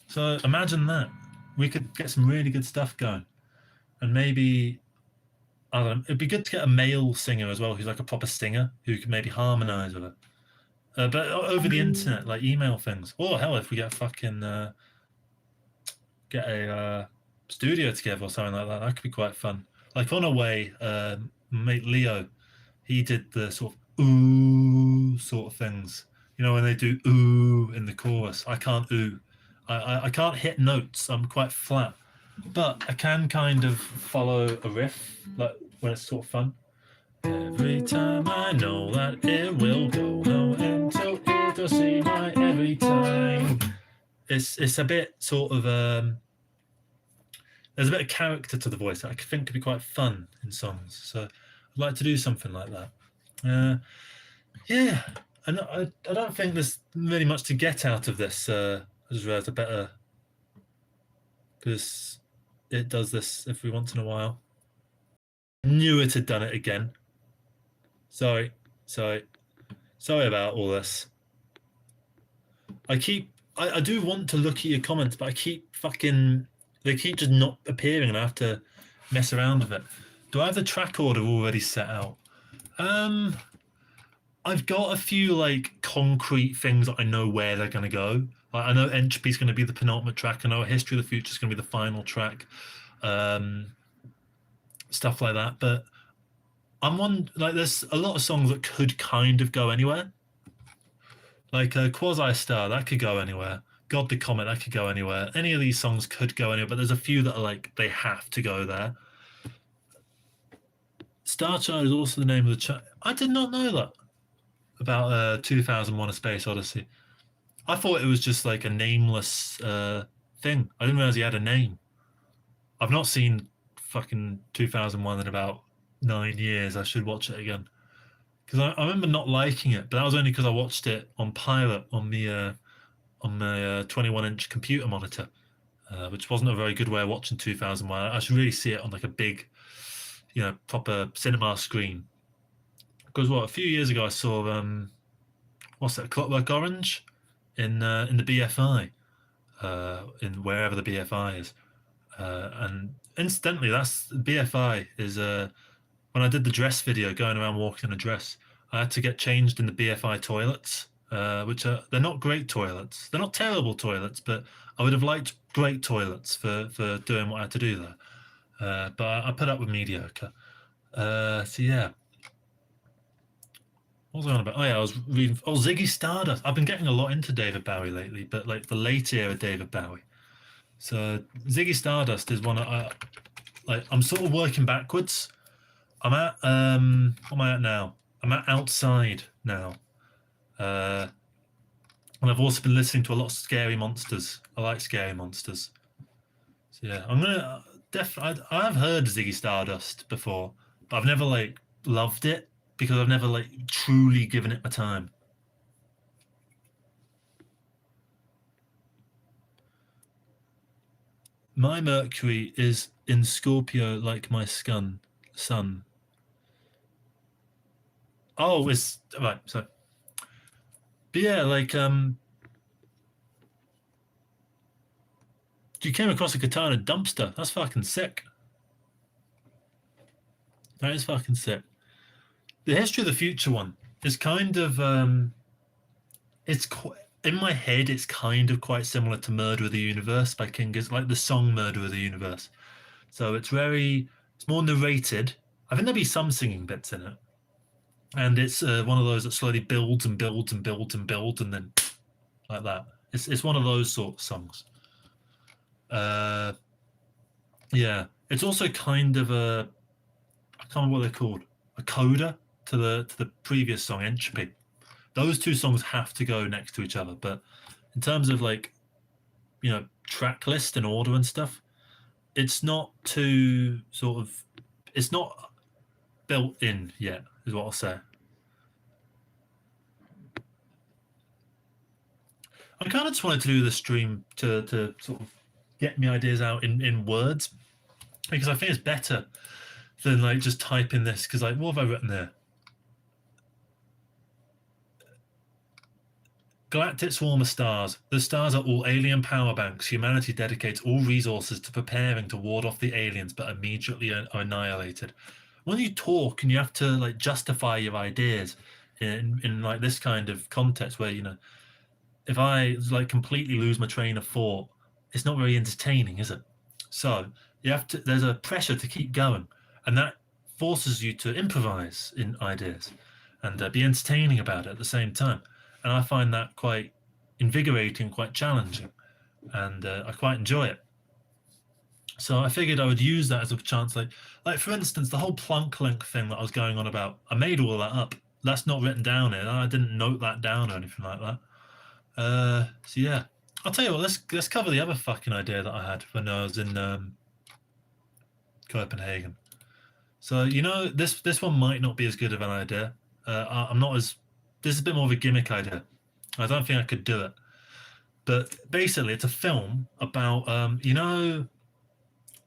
So imagine that. We could get some really good stuff going, and maybe, I don't know, it'd be good to get a male singer as well, who's like a proper singer who can maybe harmonize with it. But over the internet, like email things. Or hell, if we get a studio together or something like that, that could be quite fun. Like on Away, mate Leo, he did the sort of ooh sort of things. When they do ooh in the chorus. I can't ooh. I can't hit notes. I'm quite flat, but I can kind of follow a riff, like when it's sort of fun. Every time I know that it will go, no end till it does see my every time. It's a bit sort of there's a bit of character to the voice that I think could be quite fun in songs. So I'd like to do something like that. Yeah, and I don't think there's really much to get out of this. I just realized I better, because it does this every once in a while. I knew it had done it again. Sorry about all this. I do want to look at your comments, but they keep just not appearing, and I have to mess around with it. Do I have the track order already set out? I've got a few like concrete things that I know where they're going to go. Like, I know Entropy's going to be the penultimate track. I know History of the Future is going to be the final track. um, stuff like that. But I'm one like there's a lot of songs that could kind of go anywhere. Like Quasi Star, that could go anywhere. God the Comet, that could go anywhere. Any of these songs could go anywhere, but there's a few that are like they have to go there. Star Child is also the name of the child. I did not know that about 2001: A Space Odyssey. I thought it was just like a nameless thing. I didn't realize he had a name. I've not seen fucking 2001 in about 9 years. I should watch it again because I remember not liking it, but that was only because I watched it on Pilot on my 21-inch computer monitor, which wasn't a very good way of watching 2001. I should really see it on like a big, proper cinema screen. Because a few years ago I saw what's that, Clockwork Orange in the BFI, in wherever the BFI is, and incidentally, that's BFI is when I did the dress video going around walking in a dress, I had to get changed in the BFI toilets, which they're not great toilets. They're not terrible toilets, but I would have liked great toilets for doing what I had to do there. But I put up with mediocre. So yeah. What was I on about? Oh yeah, I was reading. Oh, Ziggy Stardust. I've been getting a lot into David Bowie lately, but like the late era David Bowie. So Ziggy Stardust is one I like. I'm sort of working backwards. I'm at what am I at now? I'm at Outside now. And I've also been listening to a lot of Scary Monsters. I like Scary Monsters. So yeah, I'm gonna I've heard Ziggy Stardust before, but I've never like loved it because I've never like truly given it my time. My Mercury is in Scorpio like my sun. Oh, it's right. So, but yeah, like you came across a guitar in a dumpster. That's fucking sick. That is fucking sick. The History of the Future one is kind of it's quite in my head. It's kind of quite similar to Murder of the Universe by King Gizzard, like the song Murder of the Universe. So it's more narrated. I think there'll be some singing bits in it, and it's one of those that slowly builds and builds and builds and builds, and then like that. It's one of those sort of songs. Uh, yeah, it's also kind of a I can't remember what they're called, a coda to the previous song Entropy. Those two songs have to go next to each other, but in terms of like track list and order and stuff, it's not too sort of it's not built in yet, is what I'll say. I kind of just wanted to do the stream to sort of get me ideas out in words because I think it's better than like just typing this because like what have I written there? Galactic swarm of stars. The stars are all alien power banks. Humanity dedicates all resources to preparing to ward off the aliens, but immediately are annihilated. When you talk and you have to like justify your ideas in like this kind of context, where if I like completely lose my train of thought, it's not very entertaining, is it? So you have to. There's a pressure to keep going, and that forces you to improvise in ideas and be entertaining about it at the same time. And I find that quite invigorating, quite challenging, and I quite enjoy it. So I figured I would use that as a chance, like for instance, the whole Planck link thing that I was going on about. I made all that up. That's not written down here. I didn't note that down or anything like that. So yeah, I'll tell you what. Let's cover the other fucking idea that I had when I was in Copenhagen. So this one might not be as good of an idea. I'm not as. This is a bit more of a gimmick idea. I don't think I could do it. But basically, it's a film about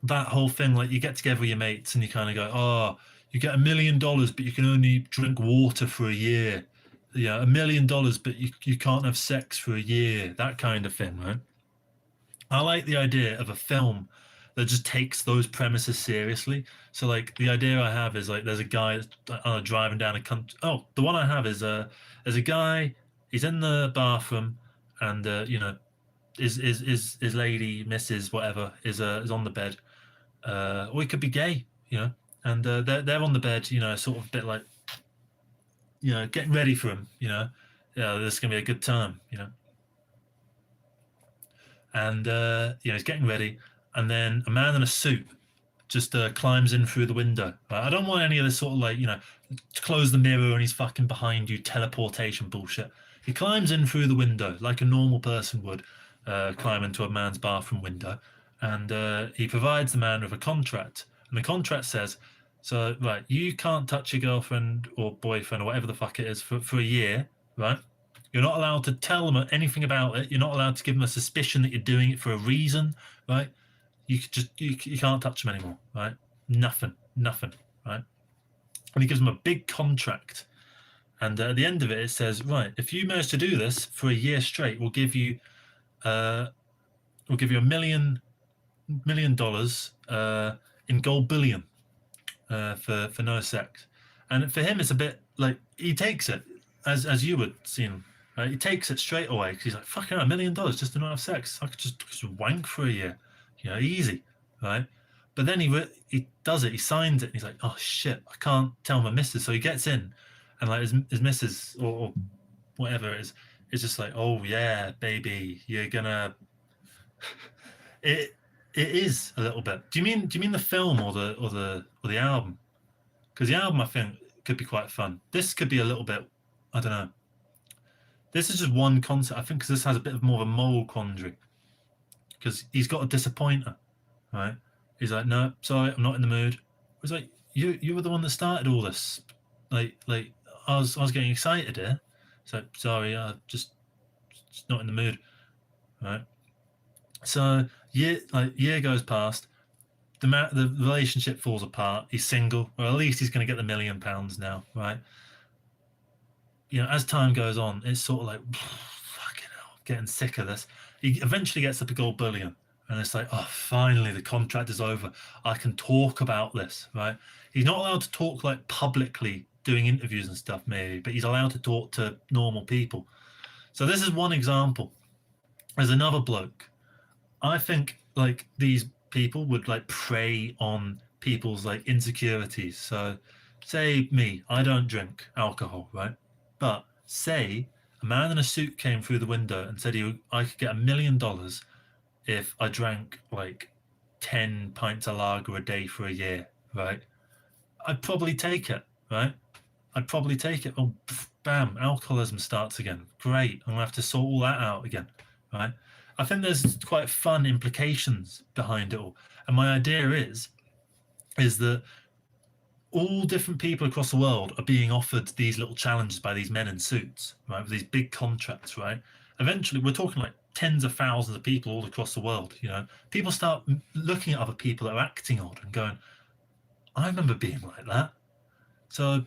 that whole thing. Like you get together with your mates and you kind of go, oh, you get $1 million, but you can only drink water for a year. Yeah, $1 million, but you can't have sex for a year. That kind of thing, right? I like the idea of a film that just takes those premises seriously. So like the idea I have is like there's a guy driving down a country. Oh, the one I have is there's a guy. He's in the bathroom, and his lady, Mrs. whatever, is on the bed, or he could be gay, and they're on the bed, sort of a bit like, getting ready for him, yeah, this is gonna be a good time, and he's getting ready, and then a man in a suit just climbs in through the window. I don't want any of this sort of like, to close the mirror and he's fucking behind you teleportation bullshit. He climbs in through the window like a normal person would climb into a man's bathroom window, and he provides the man with a contract. And the contract says, so, right, you can't touch your girlfriend or boyfriend or whatever the fuck it is for a year, right? You're not allowed to tell them anything about it. You're not allowed to give them a suspicion that you're doing it for a reason, right? You can't touch them anymore, right? Nothing, right? And he gives them a big contract, and at the end of it, it says, right, if you manage to do this for a year straight, we'll give you $1 million in gold bullion for no sex. And for him, it's a bit like he takes it as you would see him. Right? He takes it straight away because he's like, fucking hell, $1 million just to not have sex. I could just wank for a year, easy, right? But then he does it. He signs it, and he's like, oh shit, I can't tell my missus. So he gets in, and like his missus or whatever it is just like, oh yeah, baby, you're gonna. It is a little bit. Do you mean the film or the album? Because the album, I think, could be quite fun. This could be a little bit, I don't know. This is just one concept, I think, because this has a bit of more of a moral quandary. Because he's got a disappointer, right? He's like, no, sorry, I'm not in the mood. He's like, you were the one that started all this. Like I was getting excited here. So sorry, just not in the mood, right? So year goes past. The relationship falls apart. He's single, or at least he's going to get the £1 million now, right? As time goes on, it's sort of like, fucking hell, I'm getting sick of this. He eventually gets up a gold bullion, and it's like, oh, finally, the contract is over. I can talk about this, right? He's not allowed to talk like publicly doing interviews and stuff, maybe, but he's allowed to talk to normal people. So this is one example. There's another bloke. I think like these people would like prey on people's like insecurities. So say me, I don't drink alcohol, right? But say a man in a suit came through the window and said I could get $1 million if I drank like 10 pints of lager a day for a year, right? I'd probably take it, right? I'd probably take it. Oh, bam, alcoholism starts again. Great. I'm gonna have to sort all that out again, right? I think there's quite fun implications behind it all. And my idea is that all different people across the world are being offered these little challenges by these men in suits, right? With these big contracts, right? Eventually, we're talking like tens of thousands of people all across the world. People start looking at other people that are acting odd and going, I remember being like that. So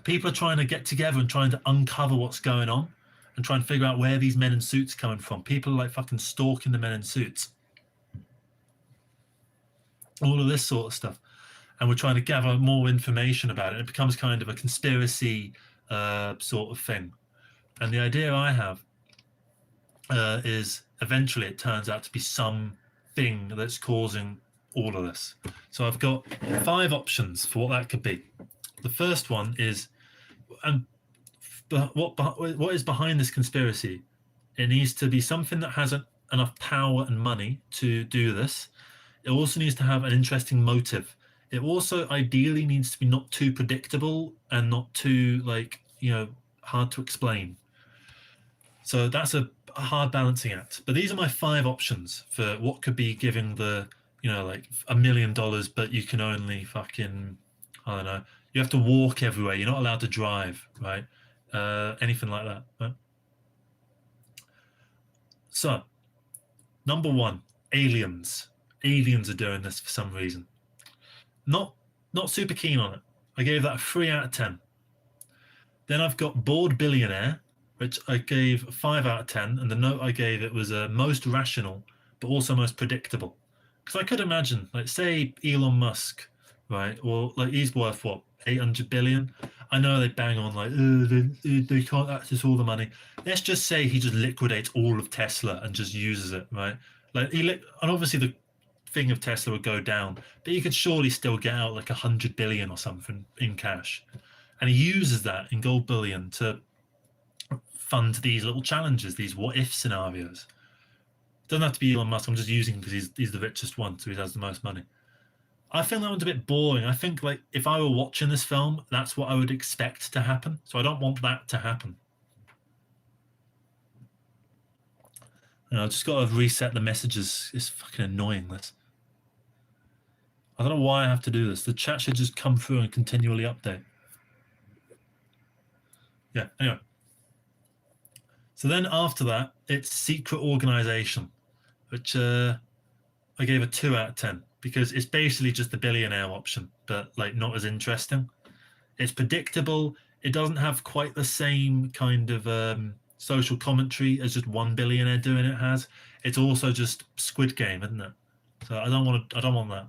people are trying to get together and trying to uncover what's going on and try and figure out where these men in suits are coming from. People are like fucking stalking the men in suits. All of this sort of stuff. And we're trying to gather more information about it. It becomes kind of a conspiracy sort of thing. And the idea I have is eventually it turns out to be something that's causing all of this. So I've got 5 options for what that could be. The first one is, and what is behind this conspiracy? It needs to be something that has enough power and money to do this. It also needs to have an interesting motive. It also ideally needs to be not too predictable and not too hard to explain. So that's a hard balancing act. But these are my 5 options for what could be giving the like $1 million, but you can only fucking, I don't know, you have to walk everywhere. You're not allowed to drive, right? Anything like that, right? So, number 1, aliens. Aliens are doing this for some reason. Not super keen on it. I gave that a 3 out of 10. Then I've got bored billionaire, which I gave a 5 out of 10, and the note I gave it was most rational, but also most predictable. Because I could imagine, like, say Elon Musk, right? Or like he's worth what, 800 billion? I know they bang on like, they can't access all the money. Let's just say he just liquidates all of Tesla and just uses it, right? And obviously the thing of Tesla would go down, but he could surely still get out like 100 billion or something in cash, and he uses that in gold bullion to fund these little challenges, these what if scenarios. It doesn't have to be Elon Musk. I'm just using him because he's the richest one, so he has the most money. I think that one's a bit boring. I think like if I were watching this film, that's what I would expect to happen. So I don't want that to happen. I just got to reset the messages. It's fucking annoying, this. I don't know why I have to do this. The chat should just come through and continually update. Yeah, anyway. So then after that, it's Secret Organization, which I gave a 2 out of 10 because it's basically just the billionaire option, but like not as interesting. It's predictable. It doesn't have quite the same kind of social commentary as just one billionaire doing it has. It's also just Squid Game, isn't it? So I don't want that.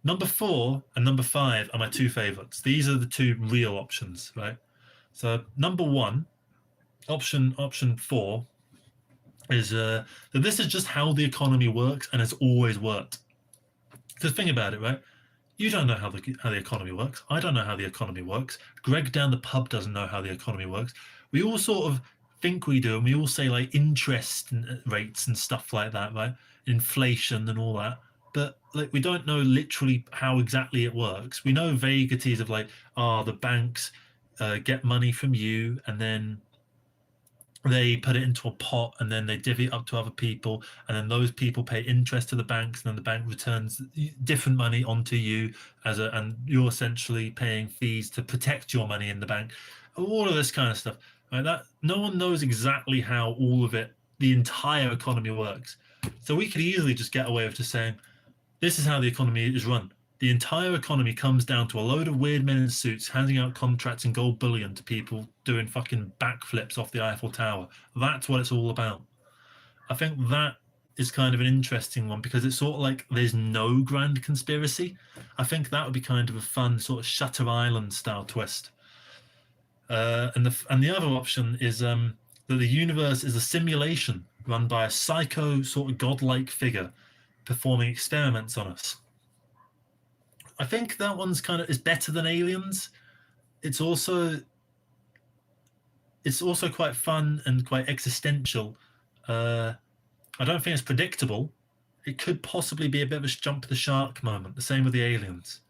Number 4 and number 5 are my 2 favorites. These are the 2 real options, right? So number 1, option 4 is that this is just how the economy works and has always worked. Because think about it, right? You don't know how the economy works. I don't know how the economy works. Greg down the pub doesn't know how the economy works. We all sort of think we do, and we all say like interest rates and stuff like that, right? Inflation and all that. But like we don't know literally how exactly it works. We know vagaries of like, the banks get money from you, and then they put it into a pot, and then they divvy it up to other people, and then those people pay interest to the banks, and then the bank returns different money onto you and you're essentially paying fees to protect your money in the bank. All of this kind of stuff. Like that, no one knows exactly how all of it, the entire economy works. So we could easily just get away with just saying, this is how the economy is run. The entire economy comes down to a load of weird men in suits handing out contracts and gold bullion to people doing fucking backflips off the Eiffel Tower. That's what it's all about. I think that is kind of an interesting one because it's sort of like there's no grand conspiracy. I think that would be kind of a fun sort of Shutter Island style twist. And the other option is that the universe is a simulation run by a psycho sort of godlike figure performing experiments on us. I think that one's kind of is better than Aliens. It's also quite fun and quite existential. I don't think it's predictable. It could possibly be a bit of a jump the shark moment. The same with the Aliens.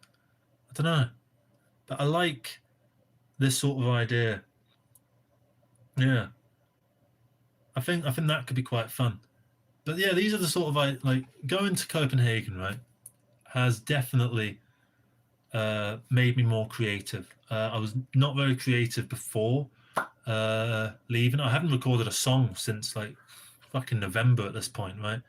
I don't know, but I like this sort of idea. Yeah, I think that could be quite fun. But yeah, these are the sort of like going to Copenhagen, right? Has definitely made me more creative. I was not very creative before leaving. I haven't recorded a song since like fucking November at this point, right?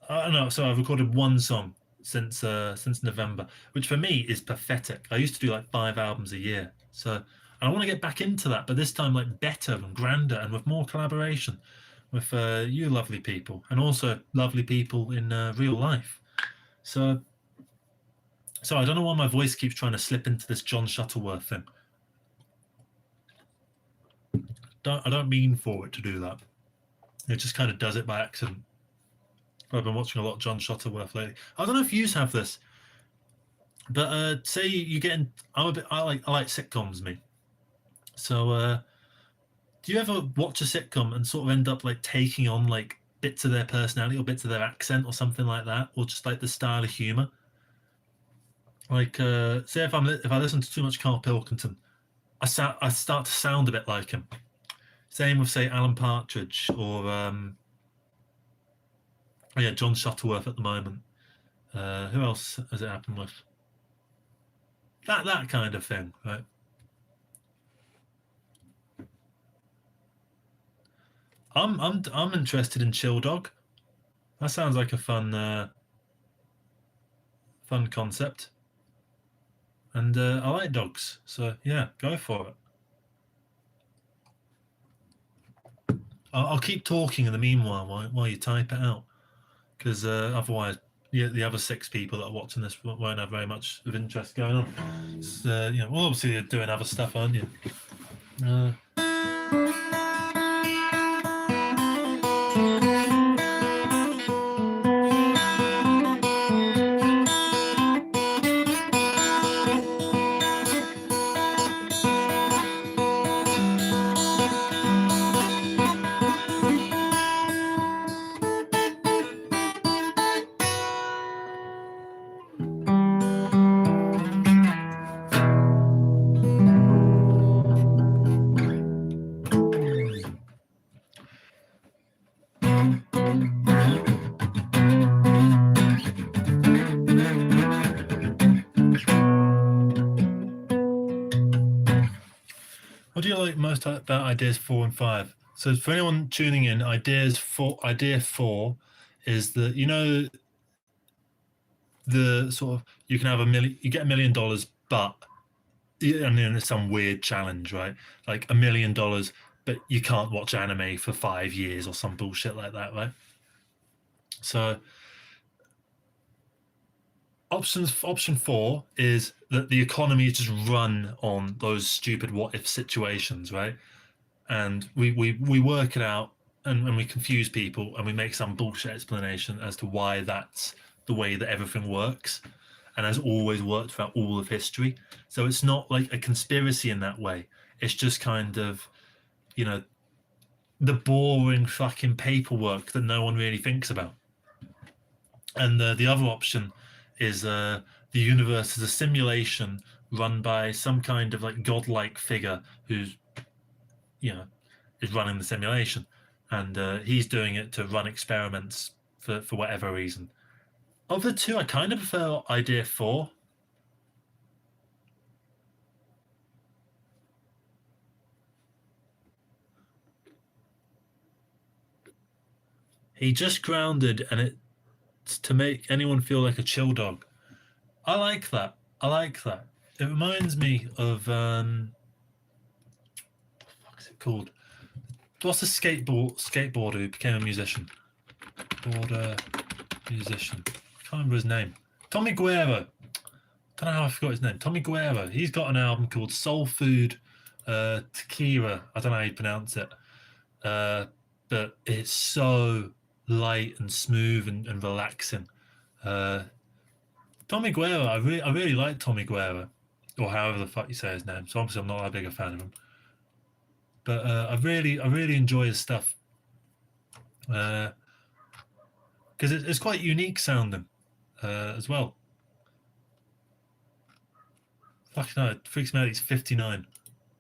I don't know. So I've recorded one song since November, which for me is pathetic. I used to do like 5 albums a year, so I want to get back into that, but this time like better and grander and with more collaboration with you lovely people and also lovely people in real life. So I don't know why my voice keeps trying to slip into this John Shuttleworth thing. I don't mean for it to do that. It just kind of does it by accident. I've been watching a lot of John Shuttleworth lately. I don't know if you have this, but say you get in. I like sitcoms, me. So do you ever watch a sitcom and sort of end up like taking on like bits of their personality or bits of their accent or something like that, or just like the style of humor? Like say if I listen to too much Carl Pilkington, I start to sound a bit like him. Same with say Alan Partridge or John Shuttleworth at the moment. Who else has it happened with? That kind of thing, right? I'm interested in Chill Dog. That sounds like a fun concept. And I like dogs, so yeah, go for it. I'll keep talking in the meanwhile while you type it out, because otherwise, the other 6 people that are watching this won't have very much of interest going on. So, well, obviously you're doing other stuff, aren't you? What do you like most about ideas 4 and 5? So for anyone tuning in, idea 4 is that, you know, the sort of, you can have you get $1 million, but, and then there's some weird challenge, right? Like $1 million, but you can't watch anime for 5 years or some bullshit like that, right? So option 4 is that the economy is just run on those stupid what if situations, right? And we work it out, and we confuse people, and we make some bullshit explanation as to why that's the way that everything works and has always worked throughout all of history. So it's not like a conspiracy in that way. It's just kind of, you know, the boring fucking paperwork that no one really thinks about. And the other option is the universe is a simulation run by some kind of like godlike figure who's, you know, is running the simulation, and he's doing it to run experiments for whatever reason. Of the two, I kind of prefer idea 4. He just grounded, and it's to make anyone feel like a chill dog. I like that. I like that. It reminds me of what's it called? What's the skateboarder who became a musician? Border musician. I can't remember his name. Tommy Guerra. Don't know how I forgot his name. Tommy Guerra. He's got an album called Soul Food Tequila. I don't know how you pronounce it. But it's so light and smooth and relaxing. Tommy Guerra, I really like Tommy Guerra, or however the fuck you say his name. So obviously I'm not that big a fan of him. But I really enjoy his stuff. Because it's quite unique sounding as well. Fucking no, it freaks me out. He's 59.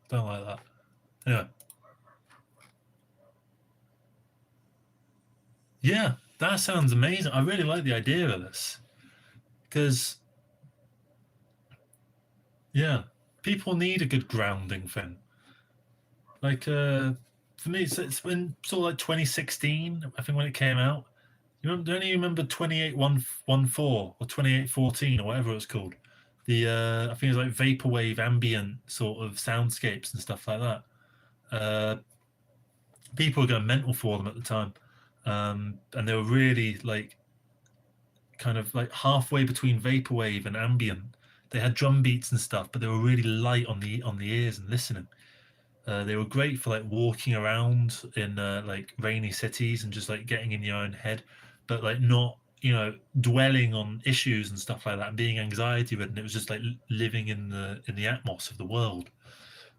Don't like that. Anyway. Yeah, that sounds amazing. I really like the idea of this. Because, yeah, people need a good grounding thing. Like, for me, it's been sort of like 2016, I think, when it came out. Don't you remember 28114 or 2814 or whatever it was called? I think it was like vaporwave ambient sort of soundscapes and stuff like that. People were going mental for them at the time, and they were really like kind of like halfway between vaporwave and ambient. They had drum beats and stuff, but they were really light on the ears and listening. They were great for like walking around in like rainy cities and just like getting in your own head, but like not, you know, dwelling on issues and stuff like that and being anxiety ridden. It was just like living in the atmosphere of the world,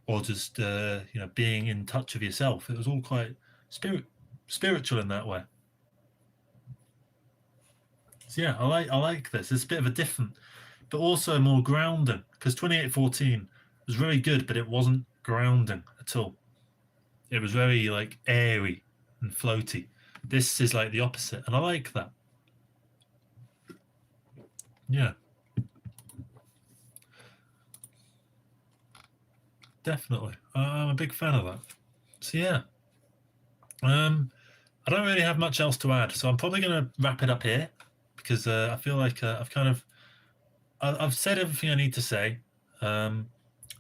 or just you know, being in touch with yourself. It was all quite spiritual in that way. So yeah, I like this. It's a bit of a different, but also more grounding, because 2814 was very good, but it wasn't grounding at all. It was very like airy and floaty. This is like the opposite, and I like that. Yeah, definitely. I'm a big fan of that. So yeah, I don't really have much else to add, so I'm probably going to wrap it up here, because I feel like I've said everything I need to say.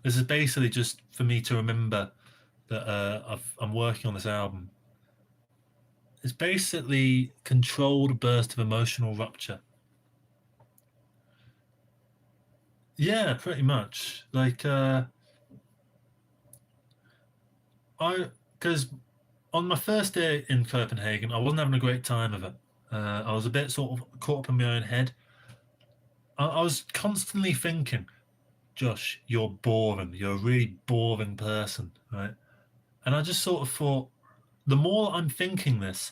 This is basically just for me to remember that I'm working on this album. It's basically controlled burst of emotional rupture. Yeah, pretty much. Like because on my first day in Copenhagen, I wasn't having a great time of it. I was a bit sort of caught up in my own head. I was constantly thinking, Josh, you're boring. You're a really boring person, right? And I just sort of thought, the more I'm thinking this,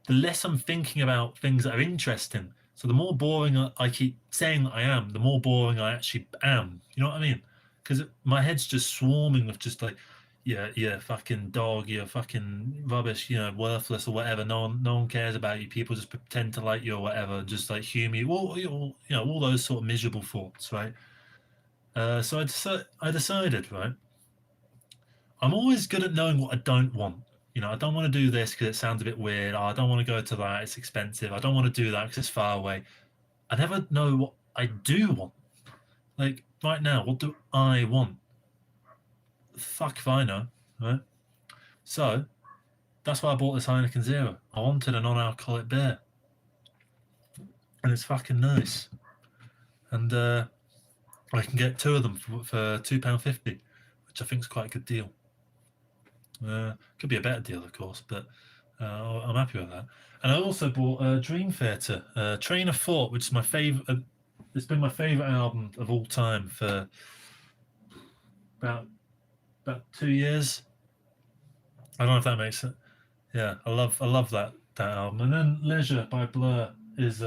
the less I'm thinking about things that are interesting. So the more boring I keep saying that I am, the more boring I actually am. You know what I mean? Because my head's just swarming with just like, you're fucking dog, you're fucking rubbish, you know, worthless or whatever. No one cares about you. People just pretend to like you or whatever, and just like humor you. All all those sort of miserable thoughts, right? So I decided, right. I'm always good at knowing what I don't want. You know, I don't want to do this because it sounds a bit weird. Oh, I don't want to go to that; it's expensive. I don't want to do that because it's far away. I never know what I do want. Like right now, what do I want? Fuck if I know, right? So that's why I bought this Heineken Zero. I wanted a non-alcoholic beer, and it's fucking nice. And I can get two of them for £2.50, which I think is quite a good deal. Could be a better deal, of course, but I'm happy with that. And I also bought Dream Theater, Train of Thought, which is my favorite. It's been my favorite album of all time for about 2 years. I don't know if that makes sense. Yeah, I love that album. And then Leisure by Blur is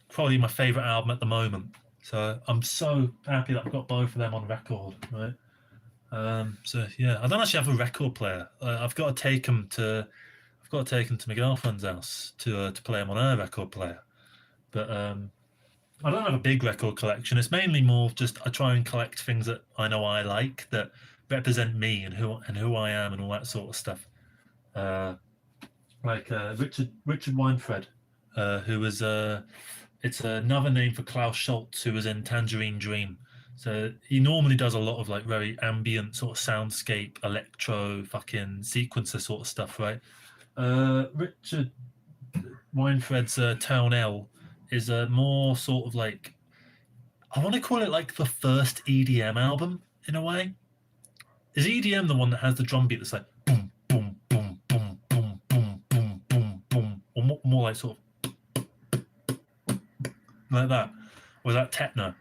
probably my favorite album at the moment. So I'm so happy that I've got both of them on record, right? So yeah, I don't actually have a record player. I've got to take them to my girlfriend's house to play them on her record player. But I don't have a big record collection. It's mainly more just I try and collect things that I know I like that represent me and who I am and all that sort of stuff. Uh, like Richard Weinfred, who was it's another name for Klaus Schultz, who was in Tangerine Dream. So he normally does a lot of like very ambient sort of soundscape, electro, fucking sequencer sort of stuff, right? Richard Weinfred's Town L is a more sort of like I want to call it like the first EDM album in a way. Is EDM the one that has the drum beat that's like boom, boom, boom, boom, boom, boom, boom, boom, boom, or more like sort of like that? Or is that techno?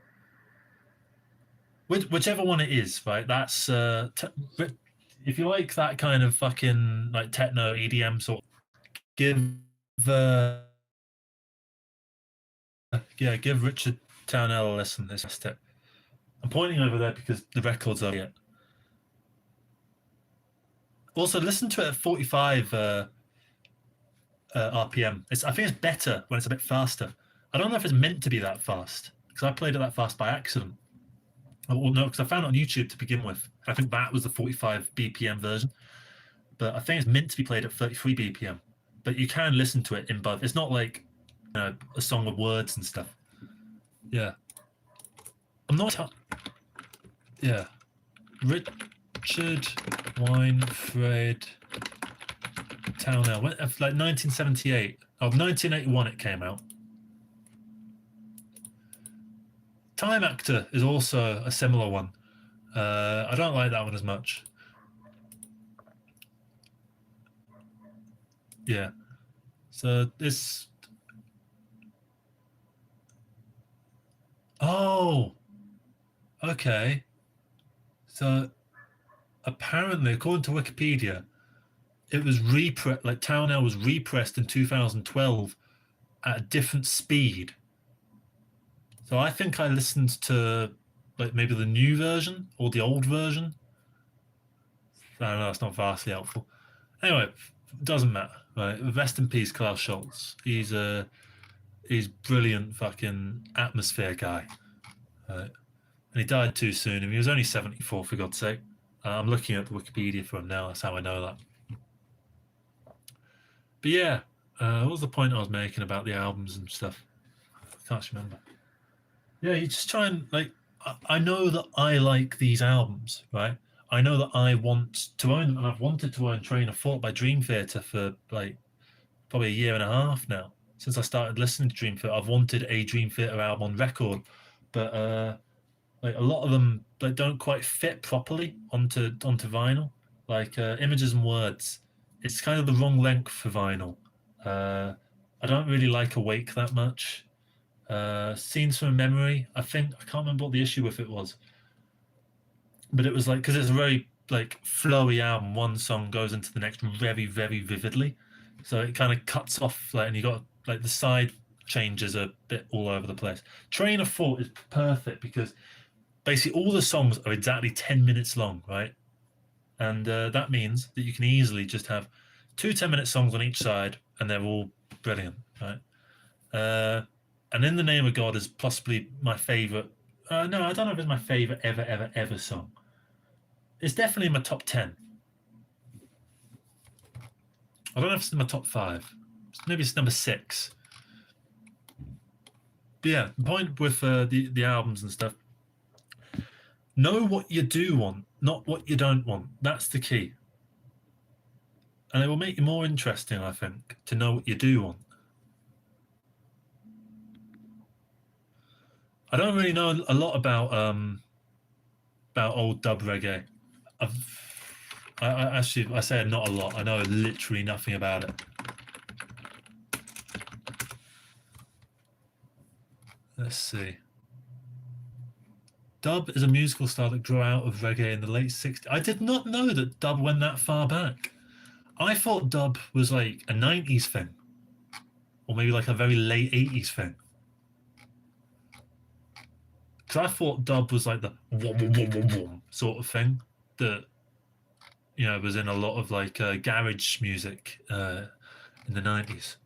Whichever one it is, right? That's if you like that kind of fucking like techno EDM sort, give uh, give Richard Townell a listen. This step. I'm pointing over there because the records are yet. Also, listen to it at 45 RPM. I think it's better when it's a bit faster. I don't know if it's meant to be that fast because I played it that fast by accident. Well, no, because I found it on YouTube to begin with. I think that was the 45 BPM version, but I think it's meant to be played at 33 BPM. But you can listen to it in both. It's not like a song with words and stuff. Yeah, I'm not. Yeah, Richard Weinfred Townell. Like 1978. Oh, 1981 it came out. Time Actor is also a similar one. I don't like that one as much. Yeah. So this. Oh. Okay. So apparently, according to Wikipedia, it was like Town L was repressed in 2012 at a different speed. So I think I listened to like maybe the new version or the old version. I don't know, it's not vastly helpful. Anyway, doesn't matter. Right. Rest in peace, Klaus Schultz. He's brilliant fucking atmosphere guy. Right. And he died too soon. And he was only 74 for God's sake. I'm looking at the Wikipedia for him now. That's how I know that. But yeah, what was the point I was making about the albums and stuff? I can't remember. Yeah, you just try and like. I know that I like these albums, right? I know that I want to own them, and I've wanted to own Train of Thought by Dream Theater for like probably a year and a half now. Since I started listening to Dream Theater, I've wanted a Dream Theater album on record, but like a lot of them like don't quite fit properly onto vinyl. Like Images and Words, it's kind of the wrong length for vinyl. I don't really like Awake that much. Scenes from Memory, I can't remember what the issue with it was, but it was like because it's a very like flowy album. One song goes into the next very very vividly, so it kind of cuts off like, and you got like the side changes a bit all over the place. Train of Thought is perfect because basically all the songs are exactly 10 minutes long, right? and that means that you can easily just have 2 10-minute songs on each side, and they're all brilliant, right? And In the Name of God is possibly my favorite. No, I don't know if it's my favorite ever song. It's definitely in my top 10. I don't know if it's in my top 5. Maybe it's number 6. But yeah, the point with the albums and stuff, know what you do want, not what you don't want. That's the key. And it will make you more interesting, I think, to know what you do want. I don't really know a lot about old dub reggae. I actually, I say not a lot. I know literally nothing about it. Let's see. Dub is a musical style that grew out of reggae in the late 60s. I did not know that dub went that far back. I thought dub was like a 90s thing, or maybe like a very late 80s thing. Because I thought dub was like the wom, wom, wom, wom, wom sort of thing that, you know, was in a lot of like garage music in the 90s.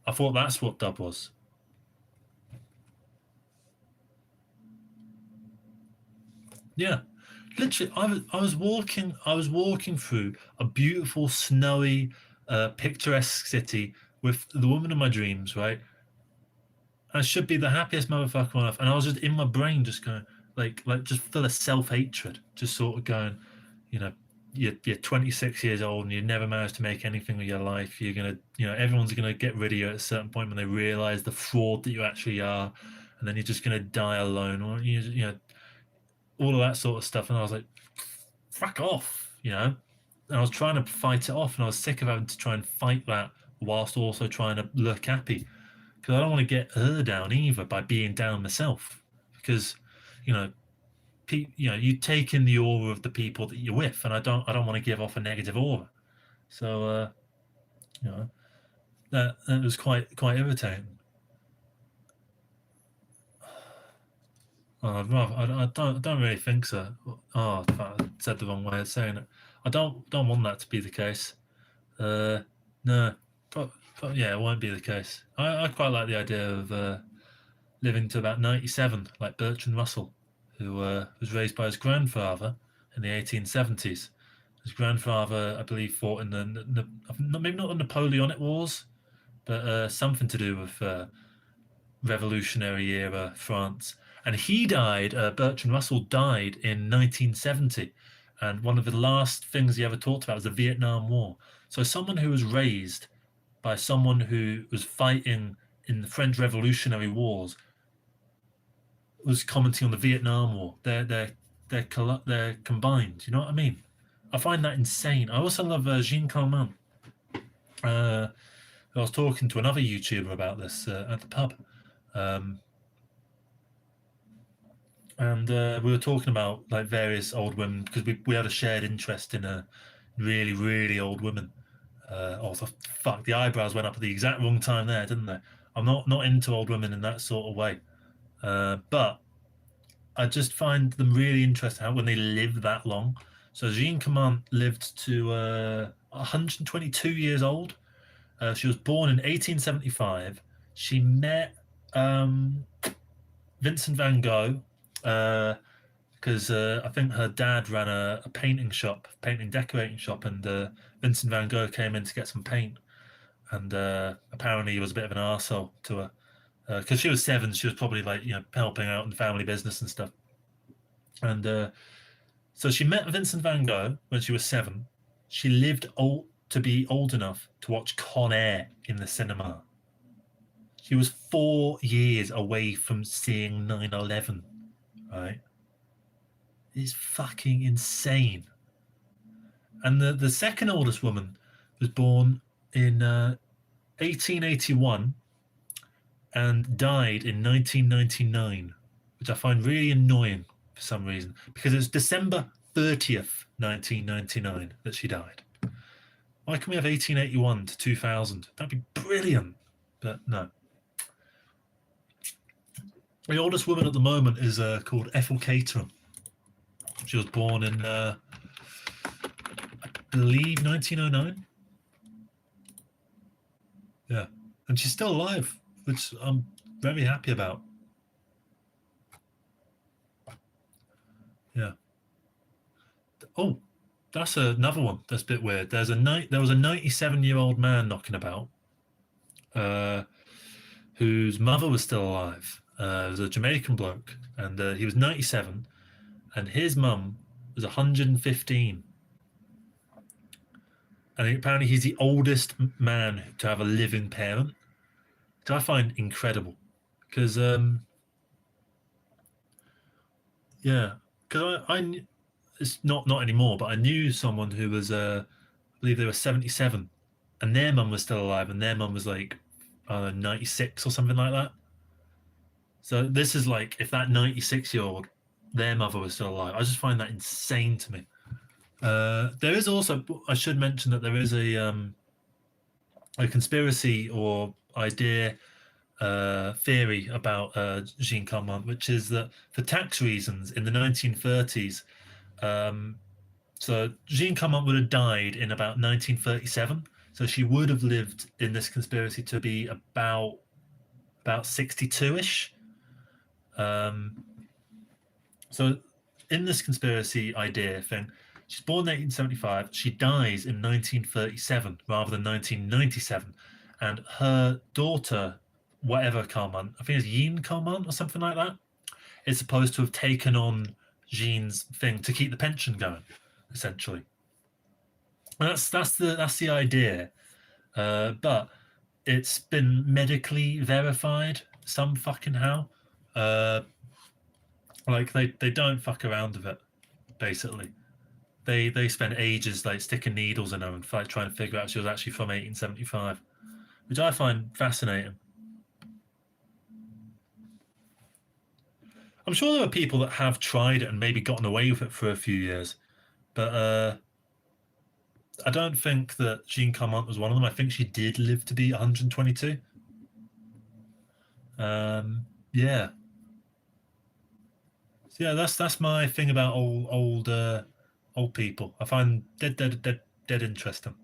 I thought that's what dub was. Yeah, literally, I was walking through a beautiful, snowy, picturesque city with the woman of my dreams, right? I should be the happiest motherfucker on earth, and I was just in my brain, just going like just full of self hatred, just sort of going, you know, you're 26 years old and you never managed to make anything of your life. You're gonna, you know, everyone's gonna get rid of you at a certain point when they realize the fraud that you actually are, and then you're just gonna die alone, or you know, all of that sort of stuff. And I was like, fuck off, you know. And I was trying to fight it off, and I was sick of having to try and fight that whilst also trying to look happy, because I don't want to get her down either by being down myself. Because, you know, you take in the aura of the people that you're with, and I don't want to give off a negative aura. So, you know, that was quite irritating. Oh, I don't really think so. Oh, I said the wrong way of saying it. I don't want that to be the case. No, but yeah, it won't be the case. I quite like the idea of living to about 97, like Bertrand Russell, who was raised by his grandfather in the 1870s. His grandfather, I believe, fought in maybe not the Napoleonic Wars, but something to do with Revolutionary era France. And he died, Bertrand Russell died in 1970. And one of the last things he ever talked about was the Vietnam War. So someone who was raised by someone who was fighting in the French Revolutionary Wars was commenting on the Vietnam War. They're combined. You know what I mean? I find that insane. I also love Jean Calment. I was talking to another YouTuber about this at the pub. And we were talking about like various old women, because we had a shared interest in a really old women. Also, fuck, the eyebrows went up at the exact wrong time there, didn't they? I'm not into old women in that sort of way, but I just find them really interesting how when they live that long. So Jean Calment lived to 122 years old. She was born in 1875. She met Vincent van Gogh, because I think her dad ran a painting decorating shop, and Vincent van Gogh came in to get some paint, and apparently he was a bit of an arsehole to her, because she was 7. She was probably like, you know, helping out in family business and stuff, and so she met Vincent van Gogh when she was 7. She lived to be old enough to watch Con Air in the cinema. She was 4 years away from seeing 9/11, right? It's fucking insane. And the second oldest woman was born in 1881 and died in 1999, which I find really annoying for some reason, because it's December 30th, 1999 that she died. Why can we have 1881 to 2000? That'd be brilliant, but no. The oldest woman at the moment is called Ethel Caterham. She was born in believe 1909. Yeah, and she's still alive, which I'm very happy about. Yeah. Oh, that's another one that's a bit weird. There was a 97-year-old man knocking about, whose mother was still alive. It was a Jamaican bloke, and he was 97, and his mum was 115. And apparently he's the oldest man to have a living parent, which I find incredible. Because yeah, because it's not anymore, but I knew someone who was I believe they were 77, and their mum was still alive, and their mum was like 96 or something like that. So this is like if that 96-year-old, their mother was still alive. I just find that insane to me. There is also, I should mention that there is a conspiracy or idea, theory about Jean Calment, which is that for tax reasons in the 1930s, so Jean Calment would have died in about 1937. So she would have lived in this conspiracy to be about 62-ish. So in this conspiracy idea thing, she's born in 1875. She dies in 1937 rather than 1997, and her daughter, whatever Calment, I think it's Yin Calment or something like that, is supposed to have taken on Jean's thing to keep the pension going, essentially. And that's the idea, but it's been medically verified some fucking how. Like they don't fuck around with it. Basically, they spent ages like sticking needles in her and like trying to figure out she was actually from 1875, which I find fascinating. I'm sure there are people that have tried it and maybe gotten away with it for a few years, but I don't think that Jean Calment was one of them. I think she did live to be 122. Yeah. So yeah, that's my thing about old people. I find dead interesting.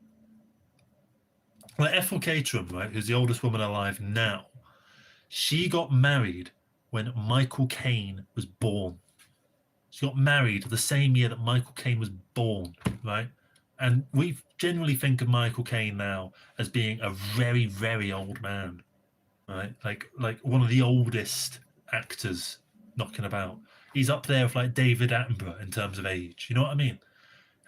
Like Ethel Caterham, right, who's the oldest woman alive now. She got married when Michael Caine was born. She got married the same year that Michael Caine was born, right? And we generally think of Michael Caine now as being a very, very old man, right? Like one of the oldest actors knocking about. He's up there with like David Attenborough in terms of age. You know what I mean?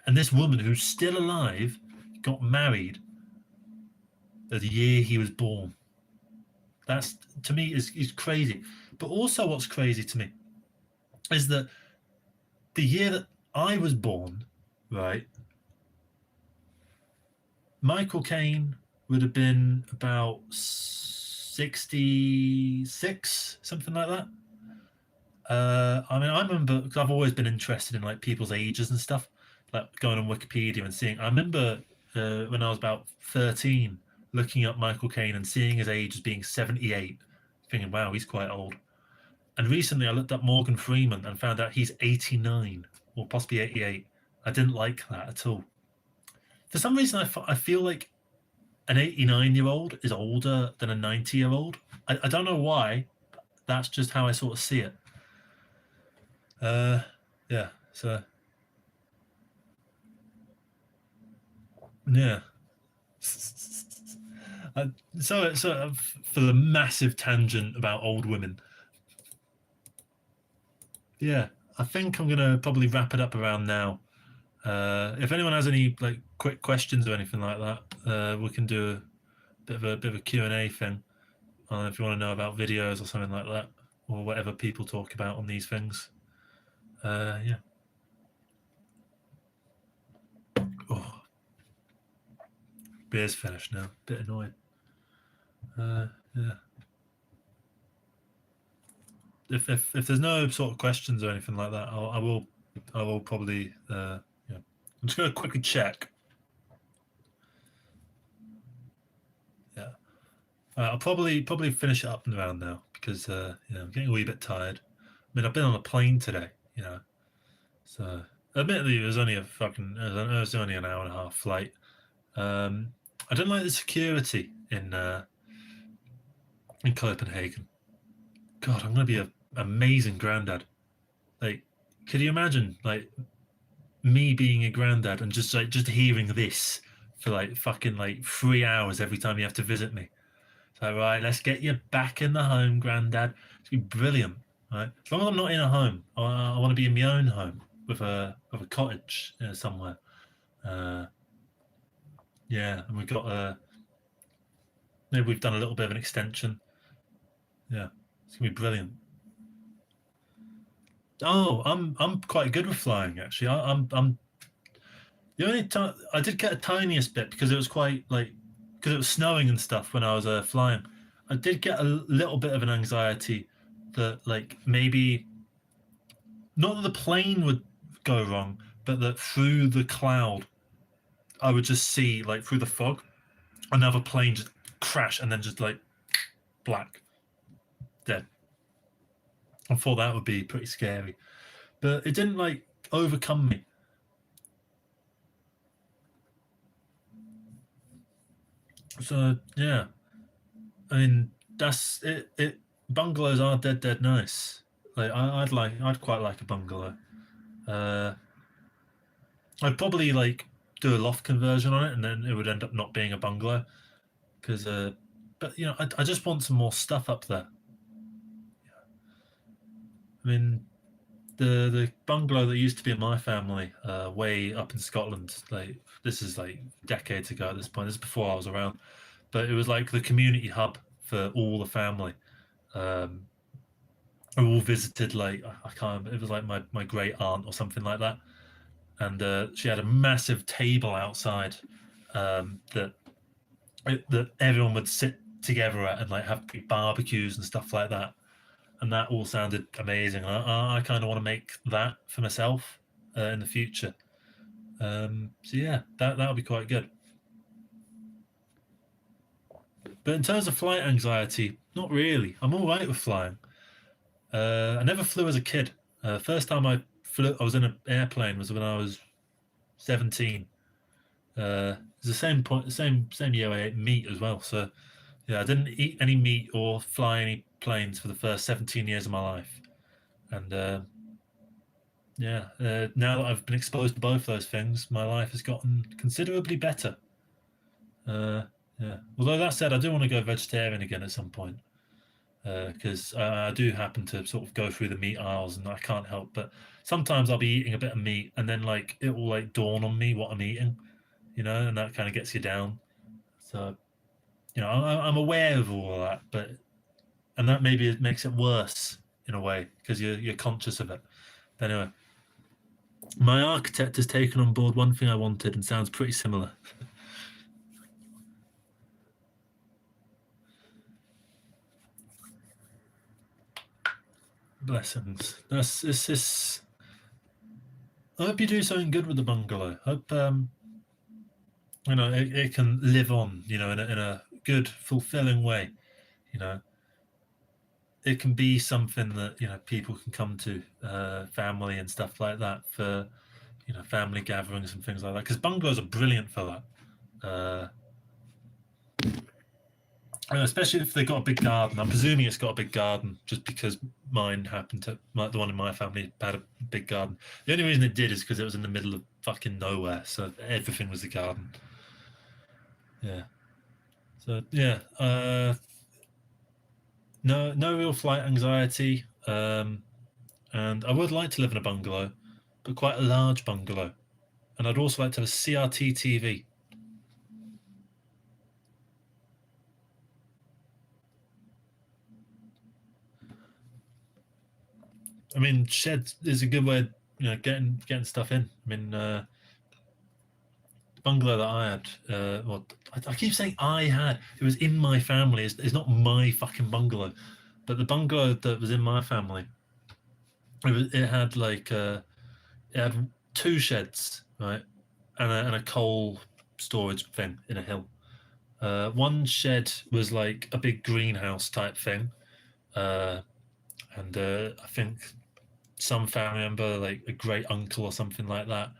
And this woman who's still alive got married the year he was born. That's to me is crazy. But also what's crazy to me is that the year that I was born, right, Michael Caine would have been about 66, something like that. I mean, I remember because I've always been interested in like people's ages and stuff, like going on Wikipedia and seeing. I remember when I was about 13, looking up Michael Caine and seeing his age as being 78, thinking, "Wow, he's quite old." And recently, I looked up Morgan Freeman and found out he's 89 or possibly 88. I didn't like that at all. For some reason, I feel like an 89-year-old is older than a 90-year-old. I don't know why. That's just how I sort of see it. Yeah. So yeah. So for the massive tangent about old women. Yeah, I think I'm gonna probably wrap it up around now. If anyone has any like quick questions or anything like that, we can do a bit of a Q&A thing. If you want to know about videos or something like that, or whatever people talk about on these things. Yeah. Oh, beer's finished now. Bit annoyed. Yeah. If there's no sort of questions or anything like that, I will probably yeah. I'm just gonna quickly check. Yeah. I'll probably finish it up and around now because I'm getting a wee bit tired. I mean, I've been on a plane today, so Admittedly, it was only it was only an hour and a half flight. I didn't like the security in Copenhagen. God, I'm gonna be an amazing granddad. Like, could you imagine like me being a granddad and just hearing this for like fucking like 3 hours every time you have to visit me? So right, let's get you back in the home, granddad. It's gonna be brilliant. Right, as long as I'm not in a home, I want to be in my own home with a cottage somewhere. Uh, yeah, and we've got maybe we've done a little bit of an extension. Yeah, it's gonna be brilliant. Oh, I'm quite good with flying actually. I'm the only time I did get a tiniest bit because it was quite like because it was snowing and stuff when I was flying. I did get a little bit of an anxiety that like maybe not that the plane would go wrong, but that through the cloud I would just see like through the fog another plane just crash and then just like black dead. I thought that would be pretty scary, but it didn't like overcome me. So yeah, I mean that's it. Bungalows are dead nice. Like I'd quite like a bungalow. Uh, I'd probably like do a loft conversion on it, and then it would end up not being a bungalow because. But you know, I just want some more stuff up there. I mean, the bungalow that used to be in my family, way up in Scotland, like this is like decades ago at this point. This is before I was around, but it was like the community hub for all the family. Um, we all visited like I can't remember, it was like my great aunt or something like that, and she had a massive table outside that that everyone would sit together at and like have big barbecues and stuff like that, and that all sounded amazing. I kind of want to make that for myself in the future. So yeah, that would be quite good. But in terms of flight anxiety, not really. I'm all right with flying. I never flew as a kid. First time I was in an airplane was when I was 17. It's the same point, same year I ate meat as well. So yeah, I didn't eat any meat or fly any planes for the first 17 years of my life. And yeah, now that I've been exposed to both those things, my life has gotten considerably better. Yeah. Although that said, I do want to go vegetarian again at some point because I do happen to sort of go through the meat aisles and I can't help but sometimes I'll be eating a bit of meat and then like it will like dawn on me what I'm eating, you know, and that kind of gets you down. So you know, I'm aware of all of that, but and that maybe it makes it worse in a way because you're conscious of it. But anyway, my architect has taken on board one thing I wanted and sounds pretty similar. Blessings. That's it's this. I hope you do something good with the bungalow. Hope you know it can live on. You know, in a good, fulfilling way. You know, it can be something that you know people can come to, family and stuff like that for you know family gatherings and things like that. Because bungalows are brilliant for that. Especially if they've got a big garden. I'm presuming it's got a big garden just because mine happened to the one in my family had a big garden. The only reason it did is because it was in the middle of fucking nowhere, so everything was the garden. Yeah. So yeah, no real flight anxiety. And I would like to live in a bungalow, but quite a large bungalow. And I'd also like to have a CRT TV. I mean, shed is a good way, of, you know, getting stuff in. I mean, the bungalow that I had, well, I keep saying I had. It was in my family. It's not my fucking bungalow, but the bungalow that was in my family, it had like it had two sheds, right, and a coal storage thing in a hill. One shed was like a big greenhouse type thing, uh, and I think some family member, like a great uncle or something like that.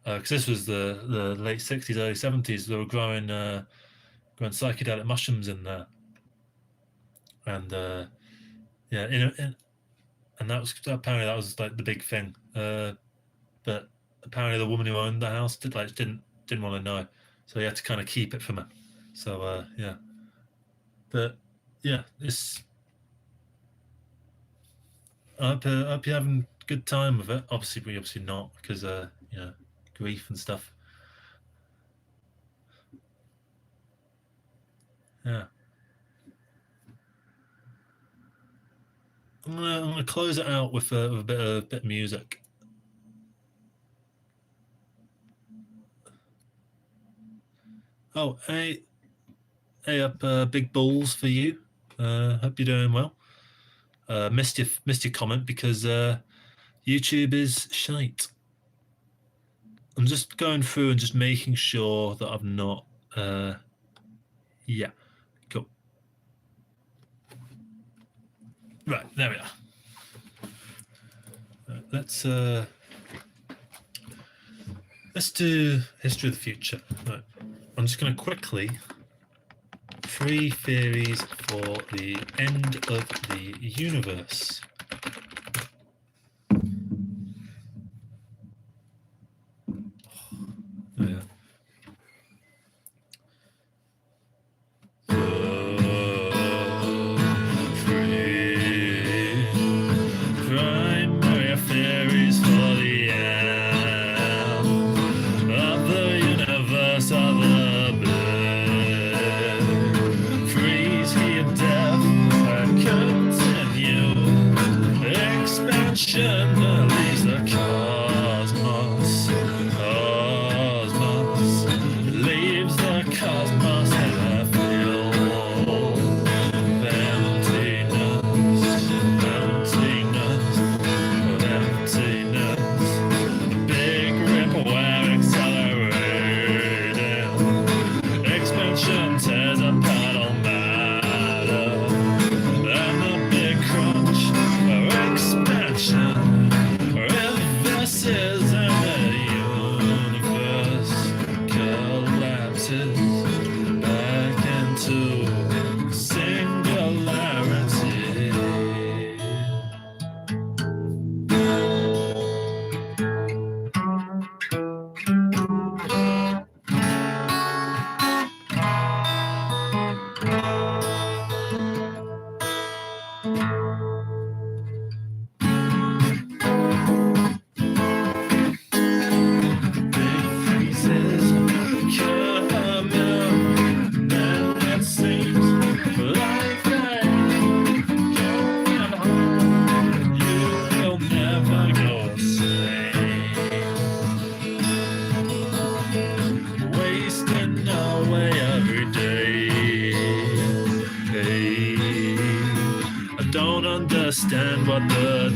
Because this was the late 60s, early 70s. They were growing psychedelic mushrooms in there, and yeah, and that was apparently that was like the big thing. But apparently the woman who owned the house didn't want to know, so he had to kind of keep it from her. So yeah, but yeah, it's. I hope you're having a good time with it. Obviously not, because you know, grief and stuff. Yeah. I'm gonna close it out with a bit of music. Oh, hey up, big balls for you. Hope you're doing well. Missed your comment because YouTube is shite. I'm just going through and just making sure that I've not. Yeah, cool. Right, there we are. Let's do history of the future. Right. I'm just going to quickly 3 theories for the end of the universe. Oh, yeah. Primary theories for the end of the universe are the big. Freeze, heat, death, and continue. Expansion leaves the cosmos. Cosmos leaves the cosmos and a field of emptiness. Emptiness. Big rip where accelerating. Expansion tears apart all matter. And the big crunch or expansion reverses and the universe collapses back into singularity. Big freezes coming, and it seems like they're going home. You will never go insane, wasting away every day. Hey, I don't understand what the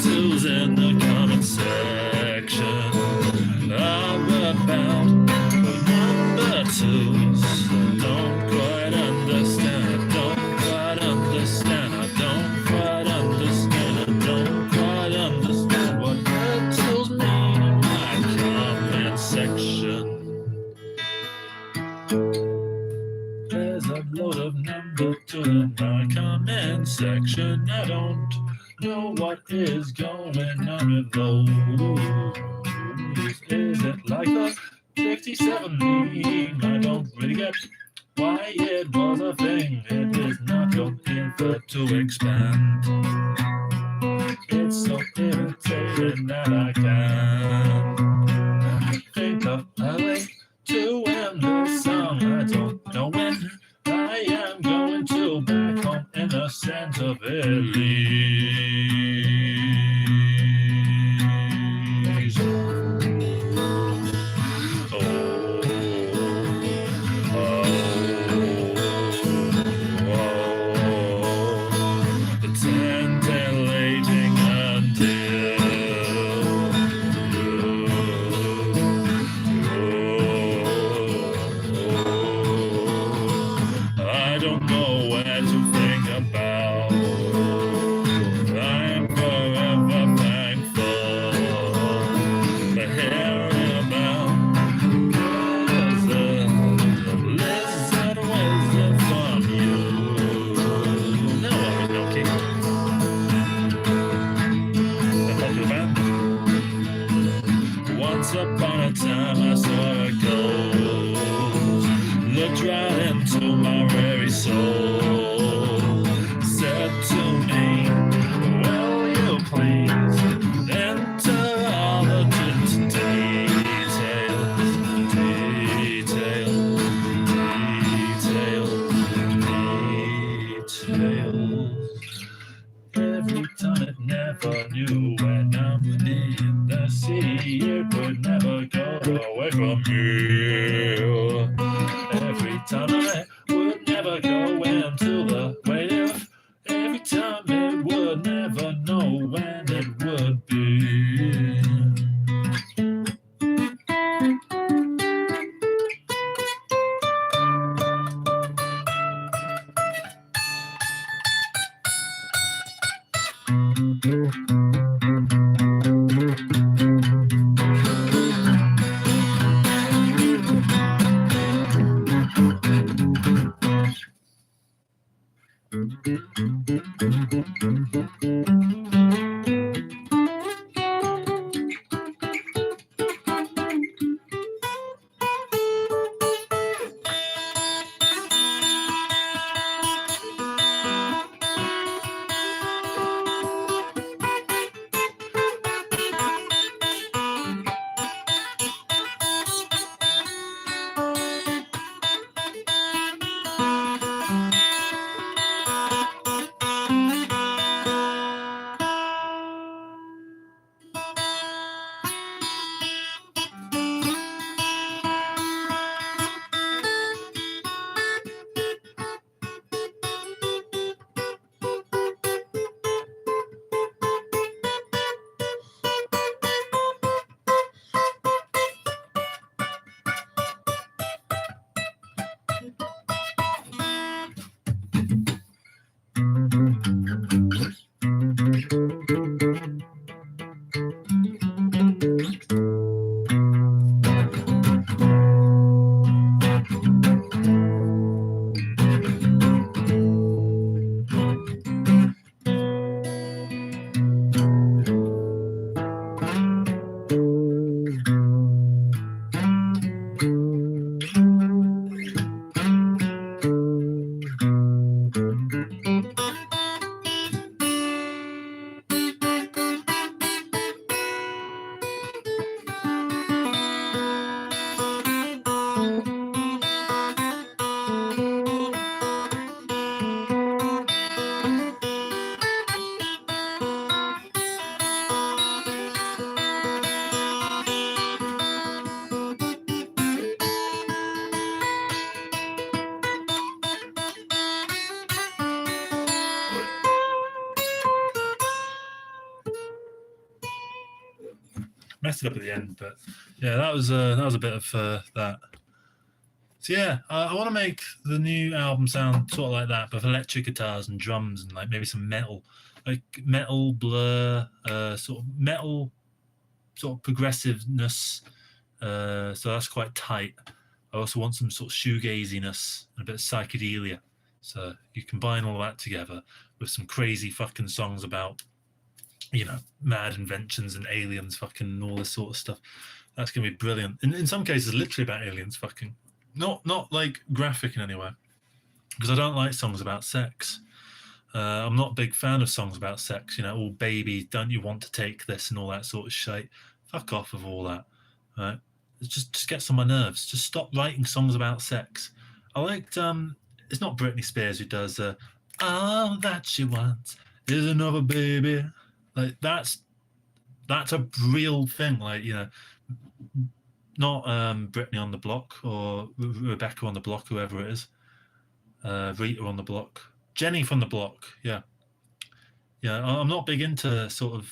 tools in the comment section are about. Number twos, don't quite understand. I don't quite understand. I don't quite understand. I don't quite understand what the tools mean in my comment section. There's a load of number two in my comment section. I don't know what is going on with those. Is it like the 67 meme? I don't really get why it was a thing. It is not your input to expand. It's so irritating that I can't think of a way to end the song. I don't know when I am going to back home in the sense of Elise. Titillating until I don't know where to think about right into my very soul. Said to me, will you please enter all the details, details. Every time it never knew when I'm within the sea, it would never go away from me. Every time I would never go into the wave. Every time it would never know when it would be. Messed it up at the end, but yeah, that was a bit of that. So yeah, I want to make the new album sound sort of like that, but with electric guitars and drums and like maybe some metal, like metal blur, sort of metal, sort of progressiveness. So that's quite tight. I also want some sort of shoegaziness and a bit of psychedelia. So you combine all that together with some crazy fucking songs about, you know, mad inventions and aliens fucking and all this sort of stuff. That's gonna be brilliant. In some cases, literally about aliens fucking. Not like graphic in any way, because I don't like songs about sex. I'm not a big fan of songs about sex. You know, oh baby, don't you want to take this and all that sort of shit. Fuck off with all that. Right? It just gets on my nerves. Just stop writing songs about sex. I liked it's not Britney Spears who does all that she wants is another baby. Like that's a real thing. Like, you know, not Britney on the Block or Rebecca on the Block, whoever it is. Rita on the Block, Jenny from the Block. Yeah, yeah. I'm not big into sort of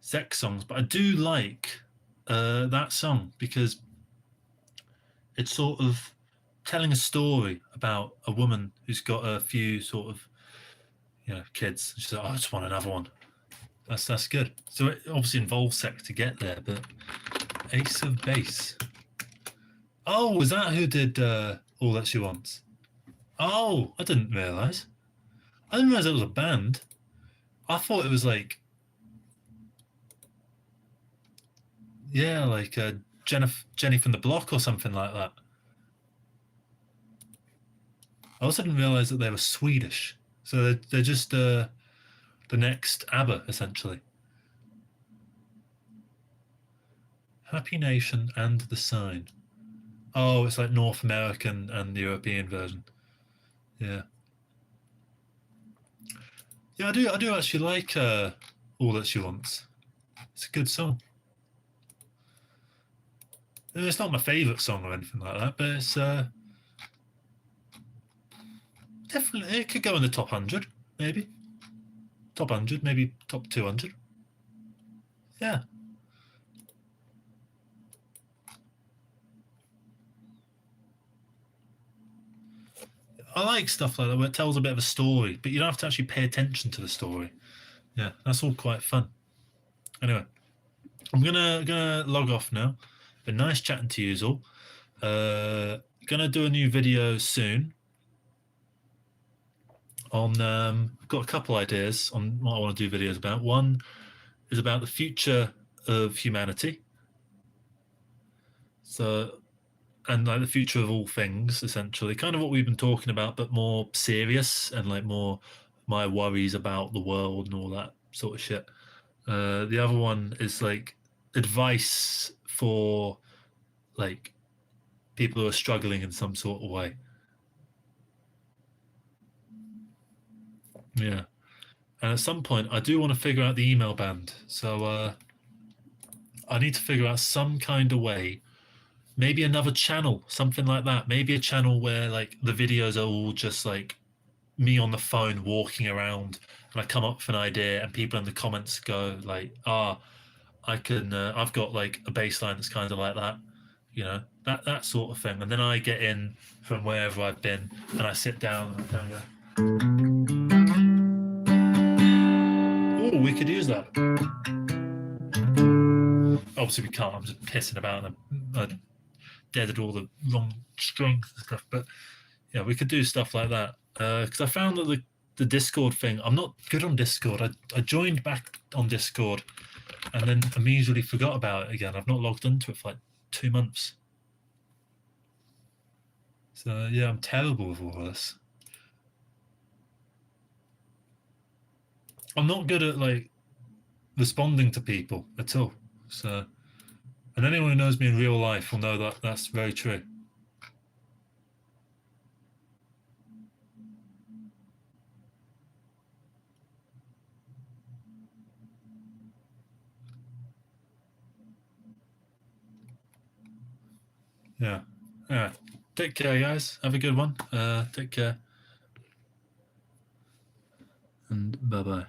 sex songs, but I do like that song because it's sort of telling a story about a woman who's got a few sort of, you know, kids. She's like, oh, I just want another one. That's good. So it obviously involves sex to get there, but Ace of Base. Oh, was that who did All That She Wants? Oh, I didn't realise. I didn't realise it was a band. I thought it was like, yeah, like Jenny from the Block or something like that. I also didn't realize that they were Swedish. So they're just the next ABBA, essentially. Happy Nation and The Sign. Oh, it's like North American and the European version. Yeah. Yeah, I do actually like All That She Wants. It's a good song. It's not my favourite song or anything like that, but it's definitely, it could go in the top 100, maybe. Top 100, maybe top 200. Yeah. I like stuff like that where it tells a bit of a story, but you don't have to actually pay attention to the story. Yeah, that's all quite fun. Anyway, I'm gonna log off now. Been nice chatting to you all. Gonna do a new video soon on I've got a couple ideas on what I want to do videos about. One is about the future of humanity. So, and like the future of all things, essentially, kind of what we've been talking about, but more serious and like more my worries about the world and all that sort of shit. The other one is like advice for like people who are struggling in some sort of way. Yeah. And at some point, I do want to figure out the email band. So I need to figure out some kind of way, maybe another channel, something like that. Maybe a channel where like the videos are all just like me on the phone walking around, and I come up with an idea, and people in the comments go like, "Ah, I can. I've got like a baseline that's kind of like that." That sort of thing, and then I get in from wherever I've been, and I sit down and I kind of go, "Oh, we could use that." Obviously, we can't. I'm just pissing about, and I deaded all the wrong strings and stuff. But yeah, we could do stuff like that. Because I found that the Discord thing, I'm not good on Discord. I joined back on Discord and then immediately forgot about it again. I've not logged into it for like 2 months. So yeah, I'm terrible with all this. I'm not good at like responding to people at all. So, and anyone who knows me in real life will know that that's very true. Yeah. Yeah. Take care, guys. Have a good one. Take care. And bye bye.